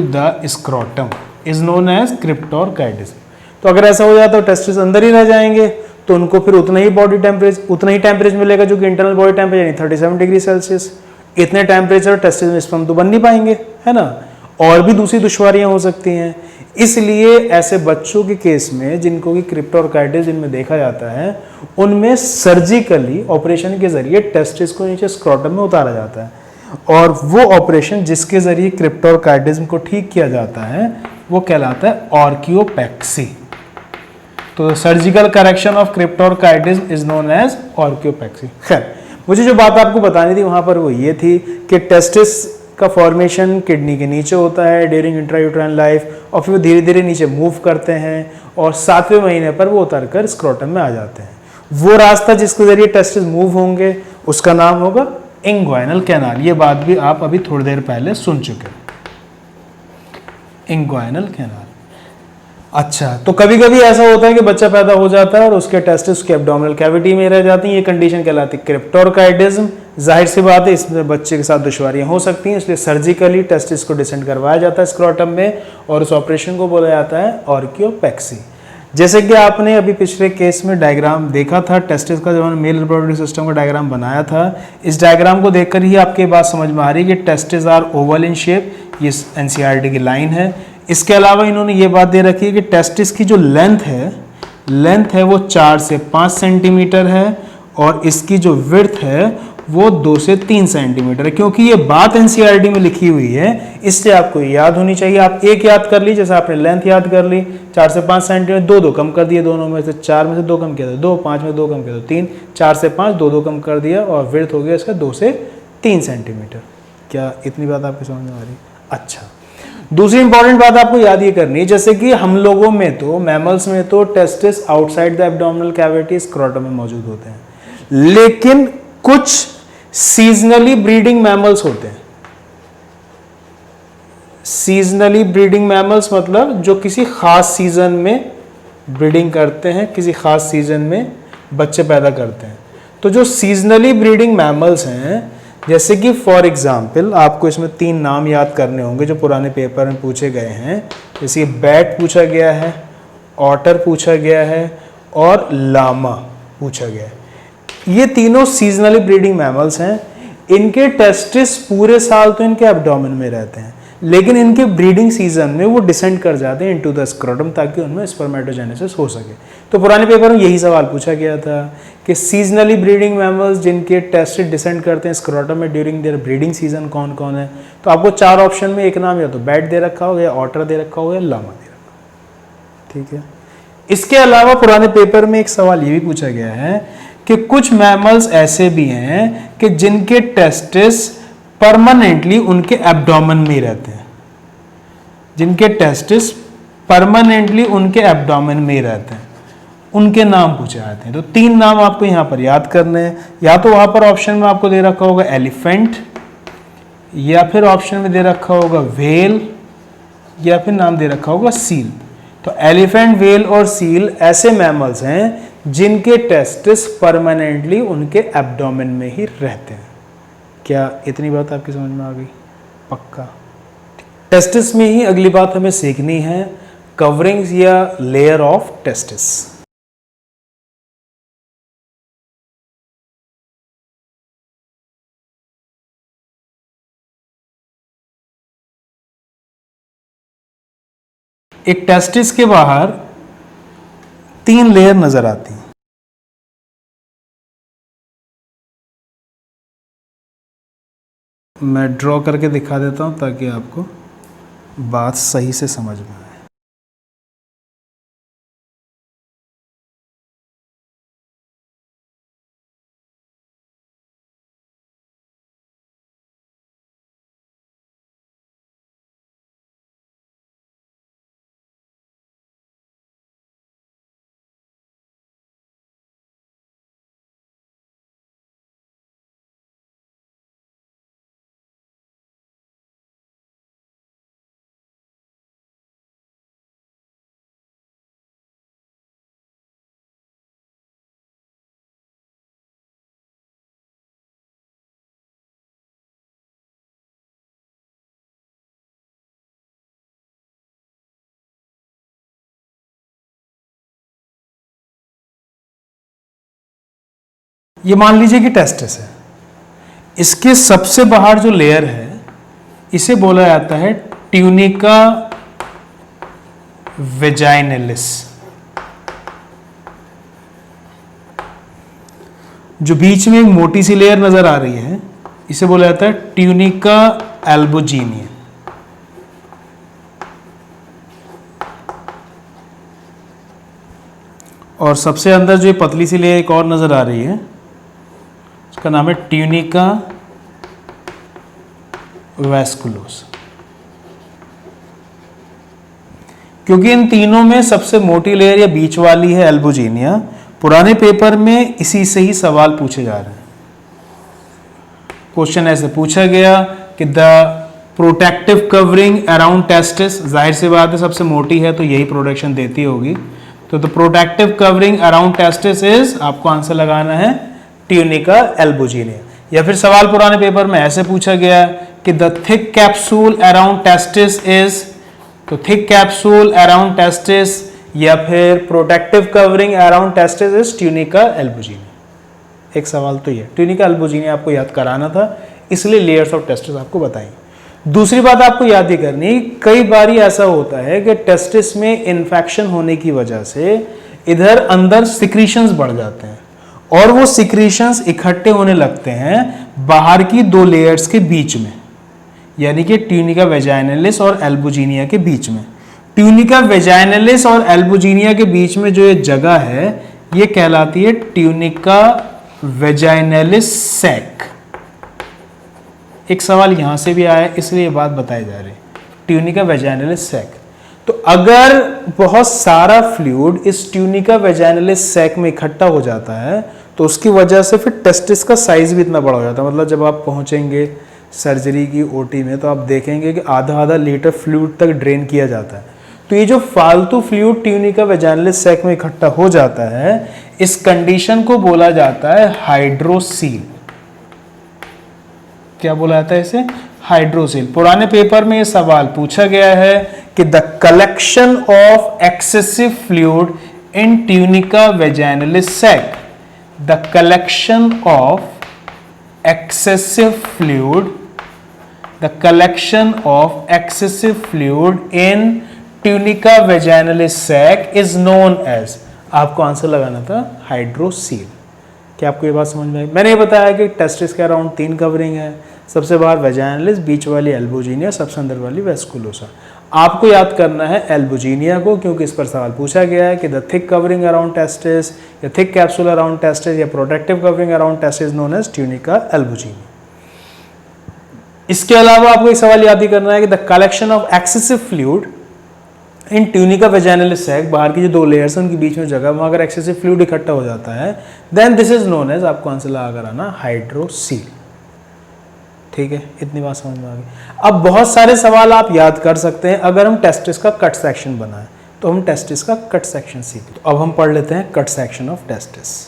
the scrotum is known as cryptorchidism। तो अगर ऐसा हो जाता है तो टेस्टिस अंदर ही रह जाएंगे, तो उनको फिर उतना ही टेम्परेचर मिलेगा जो कि इंटरनल बॉडी टेम्परेचर यानी 37 डिग्री सेल्सियस। इतने टेम्परेचर टेस्टिस में स्पर्म तो बन नहीं पाएंगे, है ना। और भी दूसरी दुश्वारियां हो सकती हैं। इसलिए ऐसे बच्चों के केस में जिनको कि क्रिप्टोरकाइटिस जिनमें देखा जाता है, उनमें सर्जिकली ऑपरेशन के जरिए टेस्टिस को नीचे स्क्रोटम में उतारा जाता है, और वो ऑपरेशन जिसके जरिए क्रिप्टोरकाइटिज्म को ठीक किया जाता है वो कहलाता है ऑर्कियोपेक्सी। तो surgical correction of cryptorchidism is known as orchiopexy. खैर, मुझे जो बात आपको बतानी थी वहाँ पर वो ये थी कि टेस्टिस का फॉर्मेशन किडनी के नीचे होता है ड्यूरिंग इंट्रायूट्राइन लाइफ, और फिर वो धीरे धीरे नीचे मूव करते हैं और 7वें महीने पर वो उतर कर स्क्रोटम में आ जाते हैं। वो रास्ता जिसके जरिए टेस्टिस मूव होंगे उसका नाम होगा इंग्वाइनल कैनाल। ये बात भी आप अभी थोड़ी देर पहले सुन चुके हैं, इंग्वाइनल कैनाल। अच्छा, तो कभी कभी ऐसा होता है कि बच्चा पैदा हो जाता है और उसके टेस्टिस उसके एब्डोमिनल कैविटी में रह जाती हैं। ये कंडीशन कहलाती है क्रिप्टोरकाइटिज्म। जाहिर सी बात है इसमें बच्चे के साथ दुश्वारियां हो सकती हैं, इसलिए सर्जिकली टेस्टिस को डिसेंड करवाया जाता है स्क्रोटम में, और उस ऑपरेशन को बोला जाता है ऑर्कियोपेक्सी। जैसे कि आपने अभी पिछले केस में डायग्राम देखा था टेस्टिस का, जब हमने मेल रिप्रोडक्टिव सिस्टम का डायग्राम बनाया था, इस डायग्राम को देखकर ही आपकी बात समझ में आ रही है कि testis are oval in shape. ये एनसीईआरटी की लाइन है। इसके अलावा इन्होंने ये बात दे रखी है कि टेस्टिस की जो लेंथ है वो 4 से 5 सेंटीमीटर है, और इसकी जो विड्थ है वो 2 से 3 सेंटीमीटर है। क्योंकि ये बात एनसीईआरटी में लिखी हुई है इसलिए आपको याद होनी चाहिए। आप एक याद कर ली, जैसे आपने लेंथ याद कर ली 4 से 5 सेंटीमीटर, 2 कम कर दिए, दोनों में से 4 में से 2 कम किया तो 2, 5 में 2 कम किया तो 3, 4 से 5 2 कम कर दिया, और विड्थ हो गया इसका 2 से 3 सेंटीमीटर। क्या इतनी बात आपकी समझ में आ रही? अच्छा, दूसरी इंपॉर्टेंट बात आपको याद ये करनी है, जैसे कि हम लोगों में तो मैमल्स में तो testis outside the abdominal cavity scrotum में मौजूद होते हैं, लेकिन कुछ सीजनली ब्रीडिंग मैमल्स होते हैं। सीजनली ब्रीडिंग मैमल्स मतलब जो किसी खास सीजन में ब्रीडिंग करते हैं, किसी खास सीजन में बच्चे पैदा करते हैं। तो जो सीजनली ब्रीडिंग मैमल्स हैं, जैसे कि फॉर एग्जाम्पल आपको इसमें 3 नाम याद करने होंगे जो पुराने पेपर में पूछे गए हैं। जैसे बैट पूछा गया है, ऑटर पूछा गया है, और लामा पूछा गया है। ये तीनों सीजनली ब्रीडिंग मैमल्स हैं। इनके टेस्टिस पूरे साल तो इनके एब्डोमेन में रहते हैं, लेकिन इनके ब्रीडिंग सीजन में वो डिसेंड कर जाते हैं इनटू द स्क्रोटम, ताकि उनमें स्पर्मेटोजेनेसिस हो सके। तो पुराने पेपर में यही सवाल पूछा गया था कि सीजनली ब्रीडिंग मैमल्स जिनके टेस्टिस डिसेंड करते हैं स्क्रोटम में ड्यूरिंग देयर ब्रीडिंग सीजन कौन कौन है। तो आपको 4 ऑप्शन में एक नाम या तो बैट दे रखा होगा, या ऑटर दे रखा होगा, या लामा दे रखा होगा। ठीक है। इसके अलावा पुराने पेपर में एक सवाल ये भी पूछा गया है कि कुछ मैमल्स ऐसे भी हैं कि जिनके टेस्टिस परमानेंटली उनके एब्डोमेन में ही रहते हैं, जिनके टेस्टिस परमानेंटली उनके एब्डोमेन में ही रहते हैं, उनके नाम पूछे जाते हैं। तो 3 नाम आपको यहां पर याद करने हैं। या तो वहां पर ऑप्शन में आपको दे रखा होगा एलिफेंट, या फिर ऑप्शन में दे रखा होगा व्हेल, या फिर नाम दे रखा होगा सील। तो एलिफेंट, व्हेल और सील ऐसे मैमल्स हैं जिनके टेस्टिस परमानेंटली उनके एब्डोमेन में ही रहते हैं। क्या इतनी बात आपकी समझ में आ गई? पक्का। टेस्टिस में ही अगली बात हमें सीखनी है, कवरिंग्स या लेयर ऑफ टेस्टिस। एक टेस्टिस के बाहर 3 लेयर नजर आती हैं। मैं ड्रॉ करके दिखा देता हूं ताकि आपको बात सही से समझ में आए। ये मान लीजिए कि टेस्टिस है, इसके सबसे बाहर जो लेयर है इसे बोला जाता है ट्यूनिका वेजाइनलिस। जो बीच में एक मोटी सी लेयर नजर आ रही है इसे बोला जाता है ट्यूनिका एल्बोजीनिया। और सबसे अंदर जो पतली सी लेयर एक और नजर आ रही है का नाम है ट्यूनिका वैस्कुलोसा। क्योंकि इन तीनों में सबसे मोटी लेयर या बीच वाली है एल्बुजिनिया, पुराने पेपर में इसी से ही सवाल पूछे जा रहे हैं। क्वेश्चन ऐसे पूछा गया कि the protective covering around testis, जाहिर सी बात है सबसे मोटी है तो यही प्रोटेक्शन देती होगी, तो the protective covering around testis is, आपको आंसर लगाना है ट्यूनिका एल्बुजिनिया। या फिर सवाल पुराने पेपर में ऐसे पूछा गया कि the thick capsule around testis is, तो थिक कैप्सूल अराउंड टेस्टिस या फिर protective covering around testis is tunica albuginea. एक सवाल तो ये ट्यूनिका एल्बुजिनिया आपको याद कराना था, इसलिए लेयर्स ऑफ टेस्टिस आपको बताई। दूसरी बात आपको याद ही करनी, कई बार ऐसा होता है कि टेस्टिस में इन्फेक्शन होने की वजह से इधर अंदर सिक्रीशंस बढ़ जाते हैं और वो सिक्रीशंस इकट्ठे होने लगते हैं बाहर की दो लेयर्स के बीच में, यानी कि ट्यूनिका वेजाइनलिस और एल्बुजिनिया के बीच में। ट्यूनिका वेजाइनलिस और एल्बुजिनिया के बीच में जो ये जगह है ये कहलाती है ट्यूनिका वेजाइनलिस सैक। एक सवाल यहां से भी आया इसलिए ये बात बताई जा रही है, ट्यूनिका वेजाइनलिस सैक। तो अगर बहुत सारा फ्लूइड इस ट्यूनिका वेजाइनलिस सैक में इकट्ठा हो जाता है तो उसकी वजह से फिर टेस्टिस का साइज भी इतना बड़ा हो जाता है। मतलब जब आप पहुंचेंगे सर्जरी की ओटी में तो आप देखेंगे कि आधा आधा लीटर फ्लूइड तक ड्रेन किया जाता है। तो ये जो फालतू फ्लूइड ट्यूनिका वेजाइनलिस सैक में इकट्ठा हो जाता है, इस कंडीशन को बोला जाता है हाइड्रोसील। क्या बोला जाता है इसे? हाइड्रोसील। पुराने पेपर में ये सवाल पूछा गया है कि the collection of excessive fluid in tunica vaginalis sac, the collection of excessive fluid, the collection of excessive fluid in tunica vaginalis sac is known as, आपको आंसर लगाना था हाइड्रोसील। क्या आपको ये बात समझ में आई? मैंने ये बताया कि टेस्टिस के अराउंड 3 कवरिंग है, सबसे बाहर वेजाइनलिस, बीच वाली एल्बुजिनिया, सबसे अंदर वाली वेस्कुलोसा। आपको याद करना है एल्बुजिनिया को, क्योंकि इस पर सवाल पूछा गया है कि the thick covering around testis या थिक कैप्सूल अराउंड टेस्टिस या protective covering around testis known as tunica albuginea. इसके अलावा आपको एक सवाल याद ही करना है कि the collection of excessive fluid in tunica vaginalis sac, बाहर की जो दो लेयर्स हैं उनके बीच में जगह, वहां अगर एक्सेसिव फ्लूइड इकट्ठा हो जाता है then this is known as, आपको आंसर लगा कर आना हाइड्रोसील। ठीक है, इतनी बात समझ में आ गई। अब बहुत सारे सवाल आप याद कर सकते हैं अगर हम टेस्टिस का कट सेक्शन बनाए, तो हम टेस्टिस का कट सेक्शन सीख। तो अब हम पढ़ लेते हैं कट सेक्शन ऑफ टेस्टिस।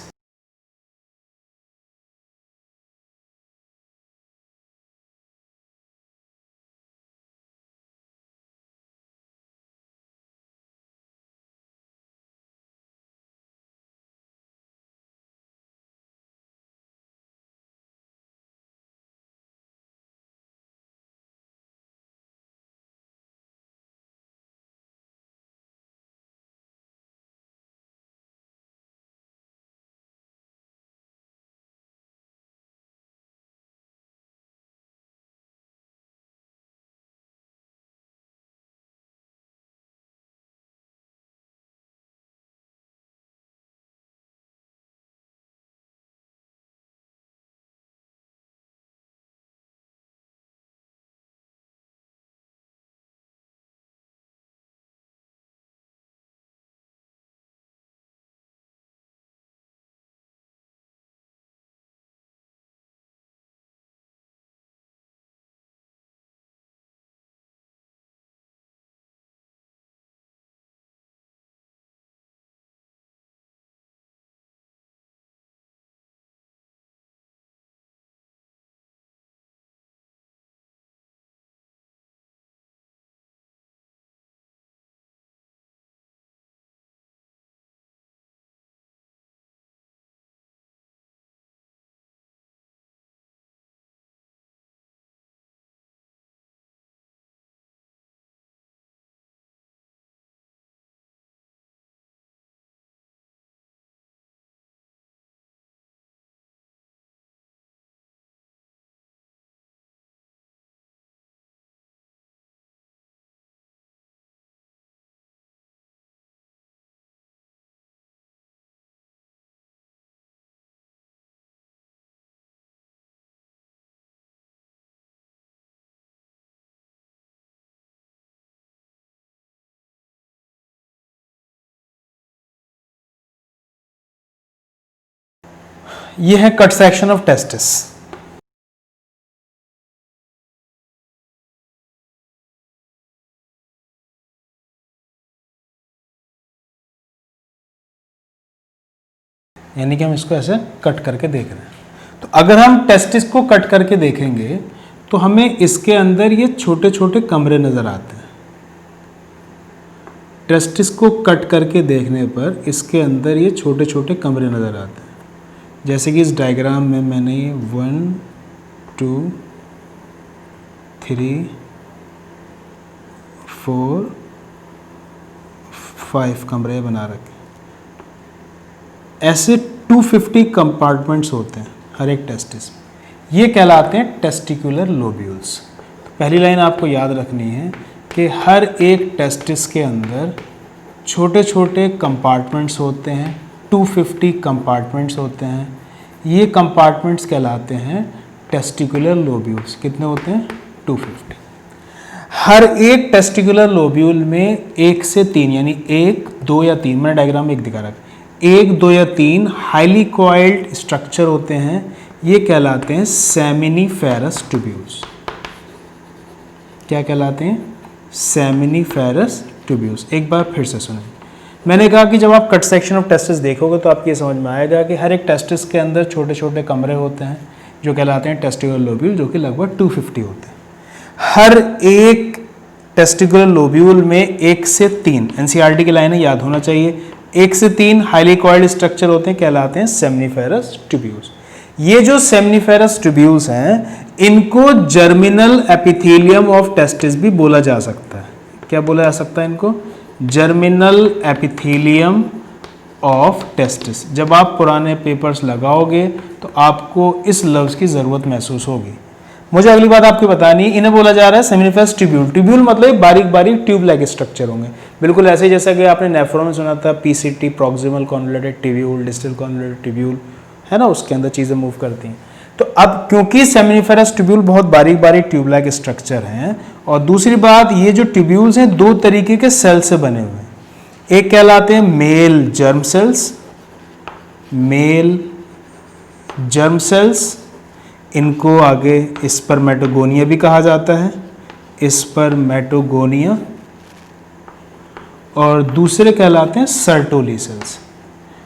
ये है कट सेक्शन ऑफ टेस्टिस। यानी कि हम इसको ऐसे कट करके देख रहे हैं। तो अगर हम टेस्टिस को कट करके देखेंगे तो हमें इसके अंदर ये छोटे छोटे कमरे नज़र आते हैं। टेस्टिस को कट करके देखने पर इसके अंदर ये छोटे छोटे कमरे नज़र आते हैं, जैसे कि इस डायग्राम में मैंने 1 2 3 4 5 कमरे बना रखे। ऐसे 250 कंपार्टमेंट्स होते हैं हर एक टेस्टिस में, ये कहलाते हैं टेस्टिकुलर लोब्यूल्स। तो पहली लाइन आपको याद रखनी है कि हर एक टेस्टिस के अंदर छोटे छोटे कंपार्टमेंट्स होते हैं, 250 कंपार्टमेंट्स होते हैं। ये कंपार्टमेंट्स कहलाते हैं टेस्टिकुलर लोब्यूल्स। कितने होते हैं? 250। हर एक टेस्टिकुलर लोब्यूल में 1 से 3 यानी 1 2 या 3, मैंने डायग्राम में एक दिखा रखा, 1 2 या 3 हाईली कॉइल्ड स्ट्रक्चर होते हैं। ये कहलाते हैं सेमिनिफेरस ट्यूब्यूल्स। क्या कहलाते हैं? Seminiferous tubules. एक बार फिर से सुनें, मैंने कहा कि जब आप कट सेक्शन ऑफ टेस्टिस देखोगे तो आपको ये समझ में आएगा कि हर एक टेस्टिस के अंदर छोटे छोटे कमरे होते हैं जो कहलाते हैं टेस्टिकुलर लोब्यूल, जो कि लगभग 250 होते हैं। हर एक टेस्टिकुलर लोब्यूल में 1 से 3, एनसीईआरटी की लाइन है, याद होना चाहिए, 1 से 3 हाईली कॉइल्ड स्ट्रक्चर होते हैं, कहलाते हैं सेमिनिफेरस ट्यूब्यूल्स। ये जो सेमिनिफेरस ट्यूब्यूल्स हैं इनको जर्मिनल एपिथेलियम ऑफ टेस्टिस भी बोला जा सकता है। क्या बोला जा सकता है इनको? Germinal epithelium of testis. जब आप पुराने पेपर्स लगाओगे तो आपको इस लफ्ज़ की ज़रूरत महसूस होगी। मुझे अगली बात आपको बतानी है, इन्हें बोला जा रहा है सेमिनिफेरस ट्यूब्यूल। ट्यूब्यूल मतलब बारीक बारीक ट्यूब लाइक स्ट्रक्चर होंगे, बिल्कुल ऐसे जैसा कि आपने नेफ्रो में सुना था, PCT proximal convoluted tubule, distal convoluted tubule, है ना, उसके अंदर चीज़ें मूव करती हैं। तो अब क्योंकि सेमिनिफेरस ट्यूब्यूल बहुत बारीक बारीक ट्यूब लाइक स्ट्रक्चर हैं, और दूसरी बात ये जो ट्यूब्यूल्स हैं 2 तरीके के सेल से बने हुए हैं। एक कहलाते हैं mail germ sales, mail germ sales, इनको आगे स्पर्मेटोगोनिया भी कहा जाता है, स्पर्मेटोगोनिया, और दूसरे कहलाते हैं सर्टोली सेल्स।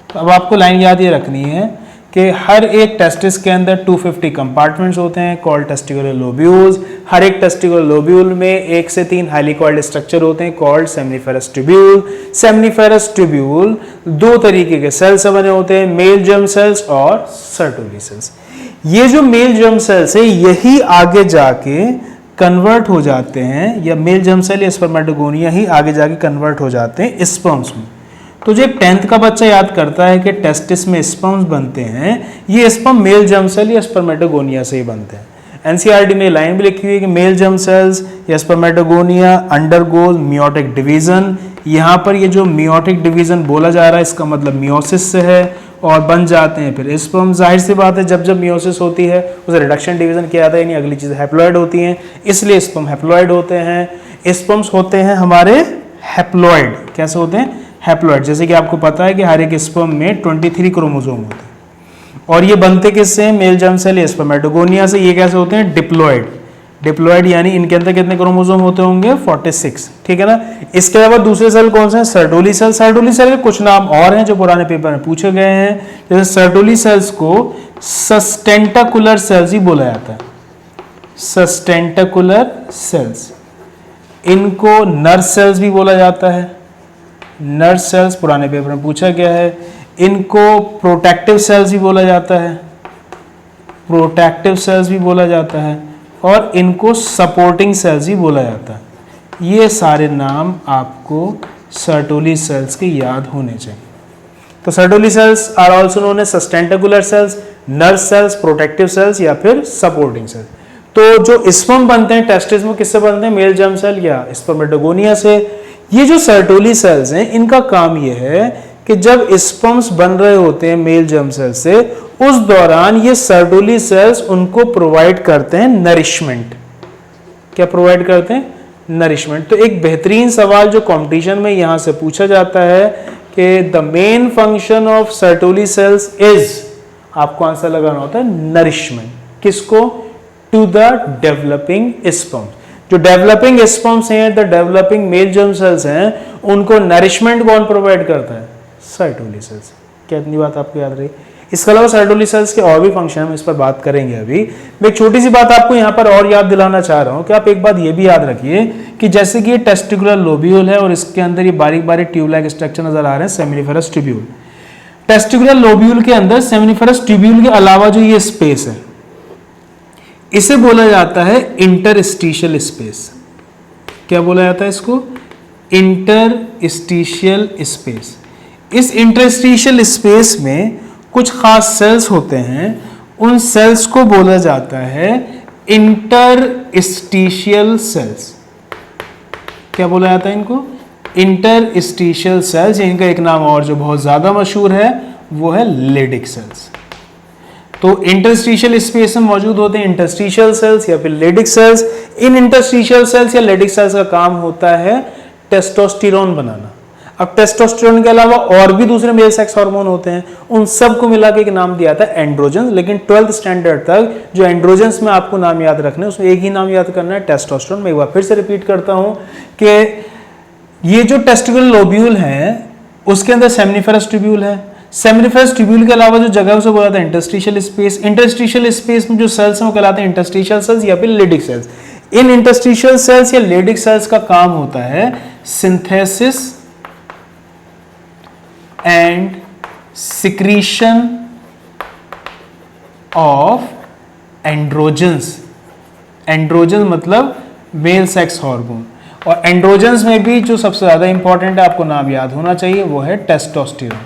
तो अब आपको लाइन याद ये रखनी है कि हर एक टेस्टिस के अंदर 250 कंपार्टमेंट्स होते हैं कॉल्ड टेस्टिकुलर लोब्यूल्स। हर एक टेस्टिकुलर लोब्यूल में 1 से 3 हाईली कॉइल्ड स्ट्रक्चर होते हैं called seminiferous tubule. Seminiferous tubule 2 तरीके के सेल से बने होते हैं, मेल जर्म सेल्स और सर्टोली सेल्स। ये जो मेल जर्म सेल्स है यही आगे जाके कन्वर्ट हो जाते हैं, या मेल जर्म सेल या स्पर्मेटोगोनिया ही आगे जाके कन्वर्ट हो जाते हैं स्पर्म्स में। तो जो एक 10th का बच्चा याद करता है कि टेस्टिस में स्पर्म्स बनते हैं, ये स्पर्म मेल जर्म सेल या स्पर्मेटोगोनिया से ही बनते हैं। एनसीईआरटी में लाइन भी लिखी हुई है कि मेल जर्म सेल्स या स्पर्मेटोगोनिया अंडरगोज मियोटिक डिवीजन। यहाँ पर ये जो मियोटिक डिवीजन बोला जा रहा है इसका मतलब मियोसिस से है, और बन जाते हैं फिर स्पर्म। जाहिर सी बात है जब जब मियोसिस होती है उसे रिडक्शन डिवीजन किया जाता है, यानी अगली चीज़ हैप्लॉइड होती हैं, इसलिए स्पर्म हैप्लॉइड होते हैं। स्पर्म्स होते हैं हमारे हैप्लॉइड। कैसे होते हैं? हैप्लॉइड। जैसे कि आपको पता है कि हर एक स्पर्म में 23 क्रोमोसोम होते हैं, और ये बनते किससे हैं? मेल जर्म सेल या स्पर्मेटोगोनिया से। ये कैसे होते हैं? डिप्लॉइड। डिप्लॉइड यानी इनके अंदर कितने क्रोमोसोम होते होंगे? 46, ठीक है ना। इसके अलावा दूसरे सेल कौन से हैं? Sertoli cell. सर्टोली सेल के कुछ नाम और हैं जो पुराने पेपर में पूछे गए हैं, जैसे सर्टोली सेल्स को सस्टेंटाकुलर सेल्स ही बोला जाता है, सस्टेंटाकुलर सेल्स। इनको नर्व सेल्स भी बोला जाता है, नर्व सेल्स पुराने पेपर में पूछा गया है। इनको प्रोटेक्टिव सेल्स भी बोला जाता है, प्रोटेक्टिव सेल्स भी बोला जाता है, और इनको सपोर्टिंग सेल्स भी बोला जाता है। ये सारे नाम आपको सर्टोली सेल्स के याद होने चाहिए। तो Sertoli cells are also known as sustentacular cells, nerve cells, protective cells या फिर सपोर्टिंग सेल्स। तो जो स्पर्म बनते हैं टेस्टिस में किससे बनते हैं? मेल जर्म सेल या स्पर्मेटोगोनिया से। ये जो सर्टोली सेल्स हैं इनका काम ये है कि जब स्पर्म्स बन रहे होते हैं मेल जर्म सेल से, उस दौरान ये सर्टोली सेल्स उनको प्रोवाइड करते हैं नरिशमेंट। क्या प्रोवाइड करते हैं? नरिशमेंट। तो एक बेहतरीन सवाल जो कंपटीशन में यहां से पूछा जाता है कि the main function of Sertoli cells is, आपको आंसर लगाना होता है नरिशमेंट। किसको? To the developing sperms. जो डेवलपिंग स्पर्म्स हैं, the developing male germ cells हैं, उनको नरिशमेंट कौन प्रोवाइड करता है? Sertoli cells. क्या इतनी बात आपको याद रही? इसके अलावा सर्टोली सेल्स के और भी फंक्शन हम इस पर बात करेंगे अभी। मैं एक छोटी सी बात आपको यहाँ पर और याद दिलाना चाह रहा हूँ कि आप एक बात ये भी याद रखिए कि जैसे कि ये टेस्टिकुलर लोब्यूल है और इसके अंदर ये बारीक बारीक ट्यूब लाइक स्ट्रक्चर नजर आ रहे हैं, सेमिनिफरस ट्यूब्यूल। टेस्टिकुलर लोब्यूल के अंदर सेमिनिफरस ट्यूब्यूल के अलावा जो ये स्पेस है, इसे बोला जाता है इंटरस्टिशियल स्पेस। क्या बोला जाता है इसको? Interstitial space. इस इंटरस्टिशियल स्पेस में कुछ खास सेल्स होते हैं, उन सेल्स को बोला जाता है इंटरस्टिशियल सेल्स। क्या बोला जाता है इनको? Interstitial cells. इनका एक नाम और जो बहुत ज्यादा मशहूर है वो है लेडिक सेल्स। तो इंटरस्टिशियल स्पेस में मौजूद होते हैं इंटरस्टिशियल सेल्स या फिर लेडिक सेल्स। इन इंटरस्टिशियल सेल्स या लेडिक सेल्स का काम होता है टेस्टोस्टेरोन बनाना। अब टेस्टोस्टेरोन के अलावा और भी दूसरे मेल सेक्स हार्मोन होते हैं, उन सबको मिला के एक नाम दिया था एंड्रोजन। लेकिन 12th स्टैंडर्ड तक जो एंड्रोजन्स में आपको नाम याद रखना है, उसमें एक ही नाम याद करना है, टेस्टोस्टेरोन। मैं एक बार फिर से रिपीट करता हूं कि ये जो टेस्टिकुलर लोब्यूल है उसके अंदर सेमिनिफरस ट्यूब्यूल है। सेमिनिफरस ट्यूब्यूल के अलावा जो जगह उसे बोला था इंटरस्टिशियल स्पेस। इंटरस्टिशियल स्पेस में जो सेल्स हैं वो कहलाते हैं इंटरस्टिशियल सेल्स या फिर लेडिक सेल्स। इन इंटरस्टिशियल सेल्स या लेडिक सेल्स का काम होता है synthesis and secretion of androgens. Androgen मतलब मेल सेक्स हार्मोन। और एंड्रोजन्स में भी जो सबसे ज्यादा इंपॉर्टेंट है, आपको नाम याद होना चाहिए, वो है टेस्टोस्टेरोन।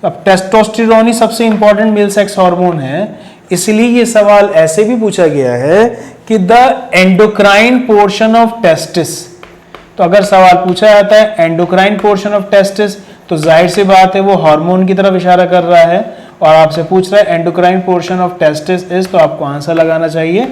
अब टेस्टोस्टेरोन ही सबसे इंपॉर्टेंट मेल सेक्स हार्मोन है, इसलिए ये सवाल ऐसे भी पूछा गया है कि the endocrine portion of testis. तो अगर सवाल पूछा जाता है एंडोक्राइन पोर्शन ऑफ टेस्टिस, तो जाहिर सी बात है वो हार्मोन की तरफ इशारा कर रहा है और आपसे पूछ रहा है endocrine portion of testis is, तो आपको आंसर लगाना चाहिए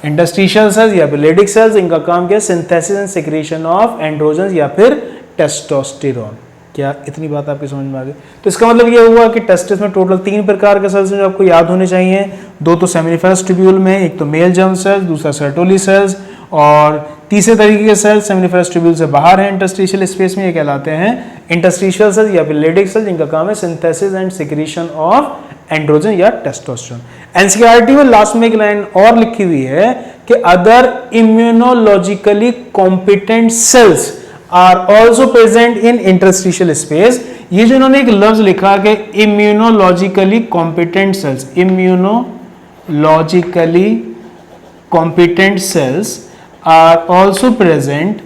इंटरस्टिशियल सेल्स या फिर लेडिक सेल्स। इनका काम क्या है? Synthesis and secretion of androgens या फिर टेस्टोस्टेरोन। क्या इतनी बात आपकी समझ में आ गई? तो इसका मतलब ये हुआ कि टेस्टिस में टोटल 3 प्रकार के सेल्स जो आपको याद होने चाहिए। 2 तो सेमिनिफरस ट्यूब्यूल में, एक तो मेल जर्म सेल्स, दूसरा सर्टोली सेल्स, और तीसरे तरीके के सेल्स सेमिनिफरस ट्यूब्यूल से बाहर हैं इंटरस्टिशियल स्पेस में, ये कहलाते हैं इंटरस्टिशियल सेल्स या फिर लेडिक सेल्स, जिनका काम है synthesis and secretion of androgen या टेस्टोस्टेरोन। एनसीईआरटी में लास्ट में एक लाइन और लिखी हुई है कि other immunologically competent cells are also present in interstitial space. ये जो इन्होंने एक लफ्ज लिखा कि immunologically competent cells, immunologically competent cells are also present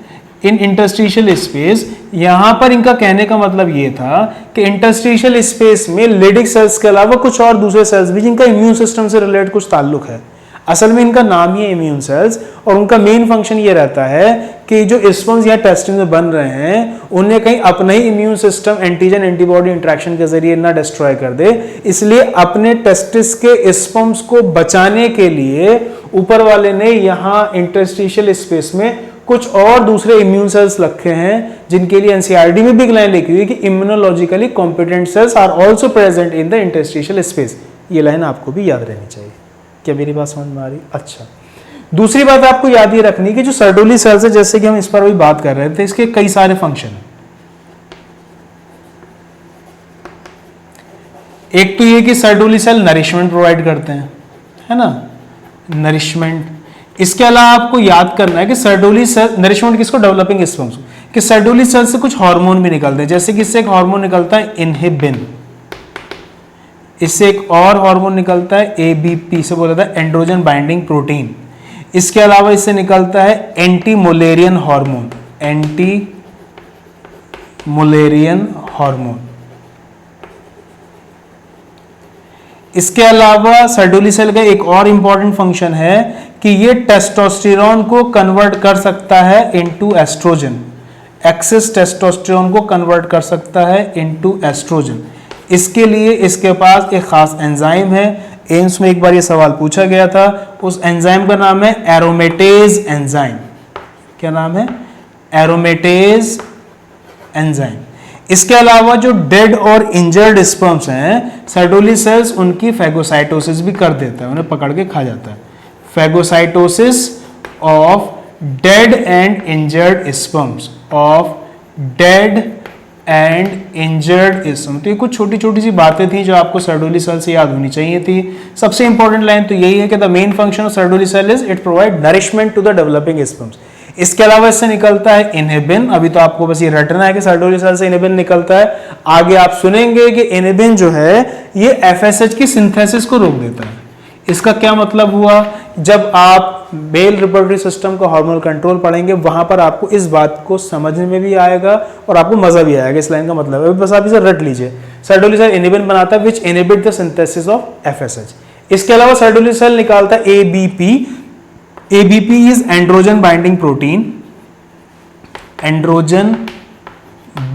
in interstitial space, यहां पर इनका कहने का मतलब ये था कि इंटरस्टिशियल स्पेस में लेडिक सेल्स के अलावा कुछ और दूसरे सेल्स भी जिनका इम्यून सिस्टम से रिलेटेड कुछ ताल्लुक है। असल में इनका नाम ही है इम्यून सेल्स, और उनका मेन फंक्शन ये रहता है कि जो स्पर्म्स या टेस्टिस में बन रहे हैं उन्हें कहीं अपना ही immune system antigen antibody interaction के जरिए ना डिस्ट्रॉय कर दे, इसलिए अपने टेस्टिस के स्पर्म्स को बचाने के लिए ऊपर वाले ने यहाँ इंटरस्टिशियल स्पेस में कुछ और दूसरे इम्यून सेल्स रखे हैं, जिनके लिए एनसीईआरटी में भी लाइन लिखी हुई कि immunologically competent cells are also present in the interstitial space. ये लाइन आपको भी याद रहनी चाहिए। क्या मेरी बात समझ में आ रही? अच्छा, दूसरी बात आपको याद ये रखनी कि जो सर्टोली सेल्स है, जैसे कि हम इस पर भी बात कर रहे थे, इसके कई सारे फंक्शन हैं। एक तो ये कि सर्टोली सेल नरिशमेंट प्रोवाइड करते हैं, है ना, नरिशमेंट। इसके अलावा आपको याद करना है कि सर्टोली सेल नरिशमेंट किसको? Developing sperms. कि सर्टोली सेल से कुछ हार्मोन भी निकलते हैं, जैसे कि इससे एक हार्मोन निकलता है इनहिबिन, इससे एक और हार्मोन निकलता है एबीपी, से बोला था एंड्रोजन बाइंडिंग प्रोटीन। इसके अलावा इससे निकलता है एंटी मोलेरियन हार्मोन, एंटी मोलेरियन हार्मोन। इसके अलावा सर्टोली सेल का एक और इंपॉर्टेंट फंक्शन है कि ये टेस्टोस्टेरोन को कन्वर्ट कर सकता है इनटू एस्ट्रोजन, एक्सेस टेस्टोस्टेरोन को कन्वर्ट कर सकता है इनटू एस्ट्रोजन। इसके लिए इसके पास एक खास एंजाइम है, एम्स में एक बार ये सवाल पूछा गया था, उस एंजाइम का नाम है एरोमेटेज एंजाइम। क्या नाम है? एरोमेटेज एंजाइम। इसके अलावा जो डेड और इंजर्ड स्पर्म्स हैं, सर्टोली सेल्स उनकी फैगोसाइटोसिस भी कर देता है, उन्हें पकड़ के खा जाता है। Phagocytosis of dead and injured sperms, of dead and injured sperm. तो ये कुछ छोटी छोटी सी बातें थी जो आपको सर्टोली सेल से याद होनी चाहिए थी। सबसे इंपॉर्टेंट लाइन तो यही है कि the main function of Sertoli cell is it provide nourishment to the developing sperms. इसके अलावा इससे निकलता है इनहिबिन। अभी तो आपको बस ये रटना है कि सर्टोली सेल से इनहिबिन निकलता है। आगे आप सुनेंगे कि इनहिबिन जो है ये एफएसएच की सिंथेसिस को रोक देता है। इसका क्या मतलब हुआ? जब आप मेल रिप्रोडक्टिव सिस्टम का हार्मोनल कंट्रोल पढ़ेंगे वहां पर आपको इस बात को समझने में भी आएगा और आपको मजा भी आएगा। इस लाइन का मतलब है, बस आप इसे रट लीजिए। सर्टोली सेल इनहिबिन बनाता है which inhibit the synthesis of FSH. इसके अलावा सर्टोली सेल निकालता है ABP. ABP is androgen binding protein. Androgen